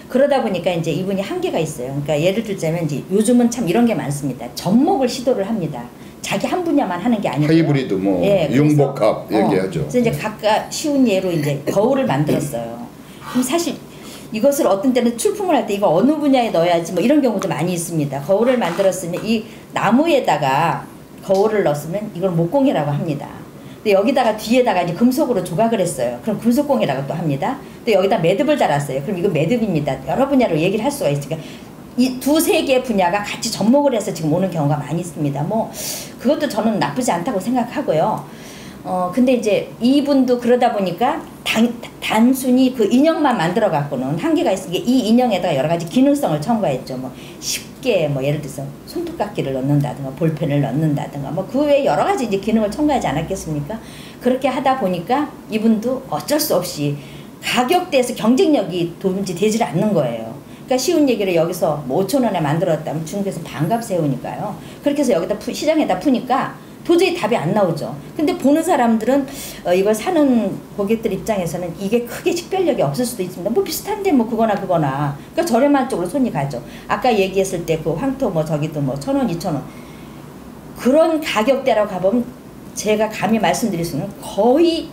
그러다 보니까 이제 이분이 한계가 있어요. 그러니까 예를 들자면 이제 요즘은 참 이런 게 많습니다. 접목을 시도를 합니다. 자기 한 분야만 하는 게 아니고 하이브리드 뭐 융복합 얘기하죠. 그래서 이제 각각 쉬운 예로 이제 거울을 만들었어요. 그럼 사실 이것을 어떤 때는 출품을 할 때 이거 어느 분야에 넣어야지 뭐 이런 경우도 많이 있습니다. 거울을 만들었으면 이 나무에다가 거울을 넣었으면 이걸 목공이라고 합니다. 근데 여기다가 뒤에다가 이제 금속으로 조각을 했어요. 그럼 금속공이라고 또 합니다. 또 여기다 매듭을 달았어요. 그럼 이거 매듭입니다. 여러 분야로 얘기를 할 수가 있으니까 이 두세 개의 분야가 같이 접목을 해서 지금 오는 경우가 많이 있습니다. 뭐 그것도 저는 나쁘지 않다고 생각하고요. 근데 이제 이분도 그러다 보니까 단순히 그 인형만 만들어 갖고는 한계가 있으니까 이 인형에다가 여러 가지 기능성을 첨가했죠. 뭐 쉽게 뭐 예를 들어서 손톱깎이를 넣는다든가 볼펜을 넣는다든가 뭐 그 외에 여러 가지 이제 기능을 첨가하지 않았겠습니까? 그렇게 하다 보니까 이분도 어쩔 수 없이 가격대에서 경쟁력이 도무지 되질 않는 거예요. 그러니까 쉬운 얘기를 여기서 뭐 5,000원에 만들었다면 중국에서 반값 세우니까요. 그렇게 해서 여기다 시장에다 푸니까 도저히 답이 안 나오죠. 근데 보는 사람들은 이걸 사는 고객들 입장에서는 이게 크게 식별력이 없을 수도 있습니다. 뭐 비슷한데 뭐 그거나. 그러니까 저렴한 쪽으로 손이 가죠. 아까 얘기했을 때 그 황토 뭐 저기도 뭐 1,000원, 2,000원 그런 가격대라고 가보면 제가 감히 말씀드릴 수는 거의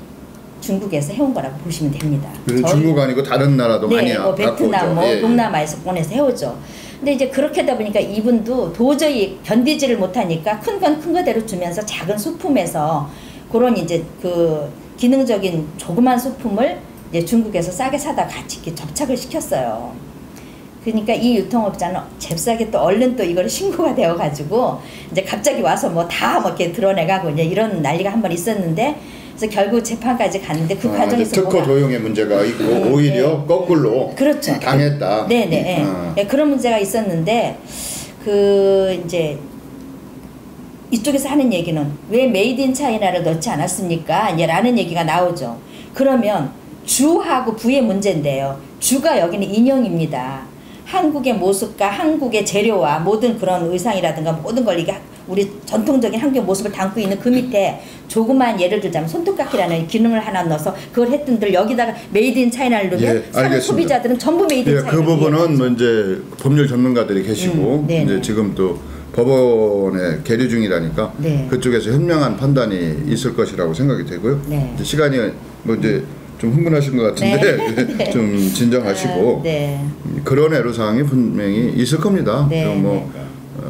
중국에서 해온 거라고 보시면 됩니다. 중국 아니고 다른 나라도 네, 많이 뭐 베트남, 뭐 동남아에서 보내서 해오죠. 근데 이제 그렇게 하다 보니까 이분도 도저히 견디지를 못하니까 큰 건 큰 거대로 주면서 작은 소품에서 그런 이제 그 기능적인 조그만 소품을 이제 중국에서 싸게 사다 같이 이렇게 접착을 시켰어요. 그러니까 이 유통업자는 잽싸게 또 얼른 또 이걸 신고가 되어가지고 이제 갑자기 와서 뭐 다 뭐 이렇게 드러내가고 이제 이런 난리가 한 번 있었는데 그래서 결국 재판까지 갔는데 그 과정에서 특허 도용의 문제가 있고 오히려 거꾸로 그렇죠. 당했다. 네네. 네, 그런 문제가 있었는데 그 이제 이쪽에서 하는 얘기는 왜 메이드 인 차이나를 넣지 않았습니까? 이제 라는 얘기가 나오죠. 그러면 주하고 부의 문제인데요. 주가 여기는 인형입니다. 한국의 모습과 한국의 재료와 모든 그런 의상이라든가 모든 걸 이게 우리 전통적인 한국의 모습을 담고 있는 그 밑에 조그만 예를 들자면 손톱깎이라는 기능을 하나 넣어서 그걸 했던들 여기다가 메이드 인 차이나를 넣으면 사는 소비자들은 전부 메이드 인 차이나. 그 부분은 뭐 이제 법률 전문가들이 계시고 이제 지금 또 법원에 계류 중이라니까 그쪽에서 현명한 판단이 있을 것이라고 생각이 되고요. 이제 시간이 뭐 이제 좀 흥분하신 것 같은데 좀 진정하시고 그런 애로사항이 분명히 있을 겁니다. 그리고 뭐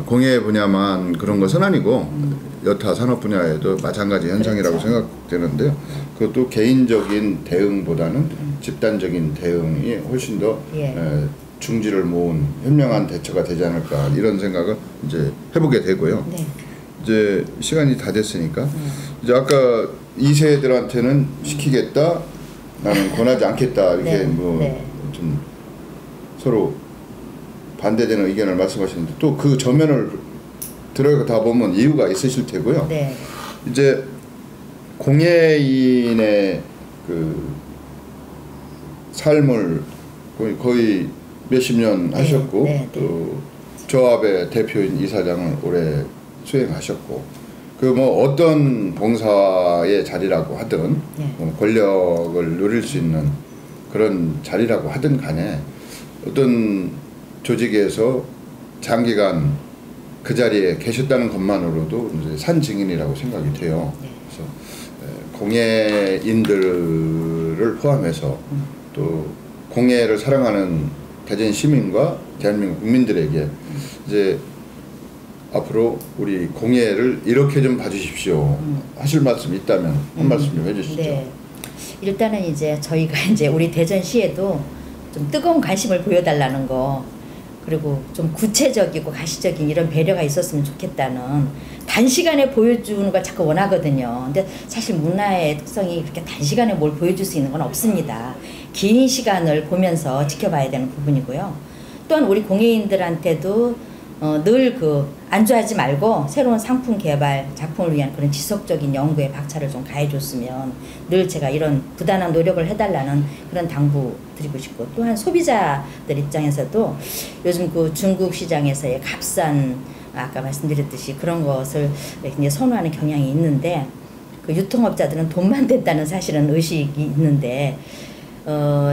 공예 분야만 그런 것은 아니고 여타 산업 분야에도 마찬가지 현상이라고 생각되는데요. 그것도 개인적인 대응보다는 집단적인 대응이 훨씬 더 중지를 모은 현명한 대처가 되지 않을까 이런 생각을 이제 해보게 되고요. 이제 시간이 다 됐으니까 이제 아까 2세들한테는 시키겠다, 나는 권하지 않겠다 이렇게 좀 서로 반대되는 의견을 말씀하시는데 또 그 저면을 들어가 보면 이유가 있으실 테고요. 이제 공예인의 그 삶을 거의 몇십 년 하셨고 또 조합의 대표인 이사장을 오래 수행하셨고 그 뭐 어떤 봉사의 자리라고 하든 뭐 권력을 누릴 수 있는 그런 자리라고 하든 간에 어떤 조직에서 장기간 그 자리에 계셨다는 것만으로도 이제 산 증인이라고 생각이 돼요. 그래서 공예인들을 포함해서 또 공예를 사랑하는 대전 시민과 대한민국 국민들에게 이제 앞으로 우리 공예를 이렇게 좀 봐주십시오 하실 말씀이 있다면 한 말씀 좀 해주시죠. 일단은 이제 저희가 이제 우리 대전시에도 좀 뜨거운 관심을 보여달라는 거 그리고 좀 구체적이고 가시적인 이런 배려가 있었으면 좋겠다는 단시간에 보여주는 걸 자꾸 원하거든요. 근데 사실 문화의 특성이 그렇게 단시간에 뭘 보여줄 수 있는 건 없습니다. 긴 시간을 보면서 지켜봐야 되는 부분이고요. 또한 우리 공예인들한테도 늘 안주하지 말고 새로운 상품 개발, 작품을 위한 그런 지속적인 연구에 박차를 좀 가해줬으면 늘 제가 이런 부단한 노력을 해달라는 그런 당부 드리고 싶고, 또한 소비자들 입장에서도 요즘 중국 시장에서의 값싼, 아까 말씀드렸듯이 그런 것을 굉장히 선호하는 경향이 있는데, 유통업자들은 돈만 된다는 사실은 의식이 있는데,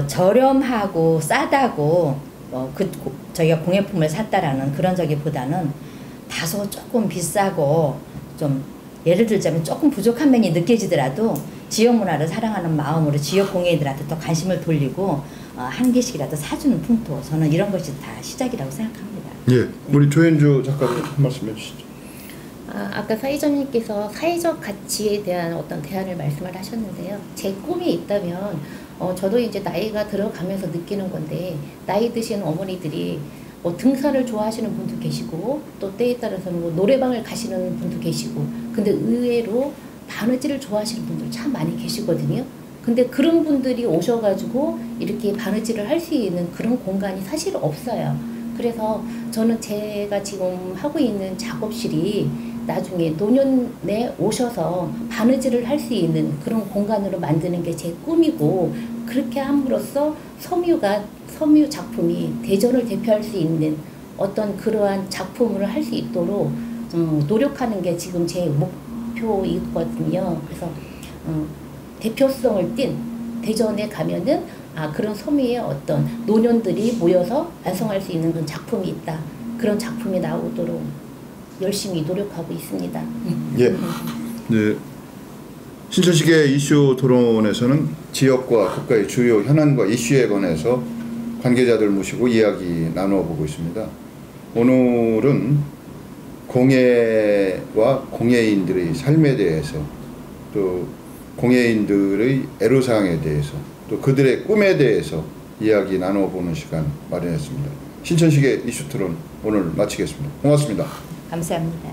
저렴하고 싸다고 저희가 공예품을 샀다라는 그런 저기보다는 다소 조금 비싸고 좀 예를 들자면 조금 부족한 면이 느껴지더라도 지역 문화를 사랑하는 마음으로 지역 공예인들한테 더 관심을 돌리고 한 개씩이라도 사주는 풍토, 저는 이런 것이 다 시작이라고 생각합니다. 예, 우리 조현주 작가님 한 말씀 해주시죠. 아까 사회자님께서 사회적 가치에 대한 어떤 대안을 말씀을 하셨는데요. 제 꿈이 있다면 저도 이제 나이가 들어가면서 느끼는 건데, 나이 드신 어머니들이 등산을 좋아하시는 분도 계시고 또 때에 따라서는 노래방을 가시는 분도 계시고, 근데 의외로 바느질을 좋아하시는 분들 참 많이 계시거든요. 근데 그런 분들이 오셔가지고 이렇게 바느질을 할 수 있는 그런 공간이 사실 없어요. 그래서 저는 제가 지금 하고 있는 작업실이 나중에 노년에 오셔서 바느질을 할 수 있는 그런 공간으로 만드는 게 제 꿈이고, 그렇게 함으로써 섬유 작품이 대전을 대표할 수 있는 어떤 그러한 작품을 할 수 있도록 노력하는 게 지금 제 목표이거든요. 그래서 대표성을 띈 대전에 가면은 그런 섬유의 어떤 노년들이 모여서 완성할 수 있는 그런 작품이 있다. 그런 작품이 나오도록 열심히 노력하고 있습니다. 예. 네. 신천식의 이슈 토론에서는 지역과 국가의 주요 현안과 이슈에 관해서 관계자들 모시고 이야기 나누어 보고 있습니다. 오늘은 공예와 공예인들의 삶에 대해서, 또 공예인들의 애로사항에 대해서, 또 그들의 꿈에 대해서 이야기 나누어 보는 시간 마련했습니다. 신천식의 이슈 토론 오늘 마치겠습니다. 고맙습니다. 감사합니다.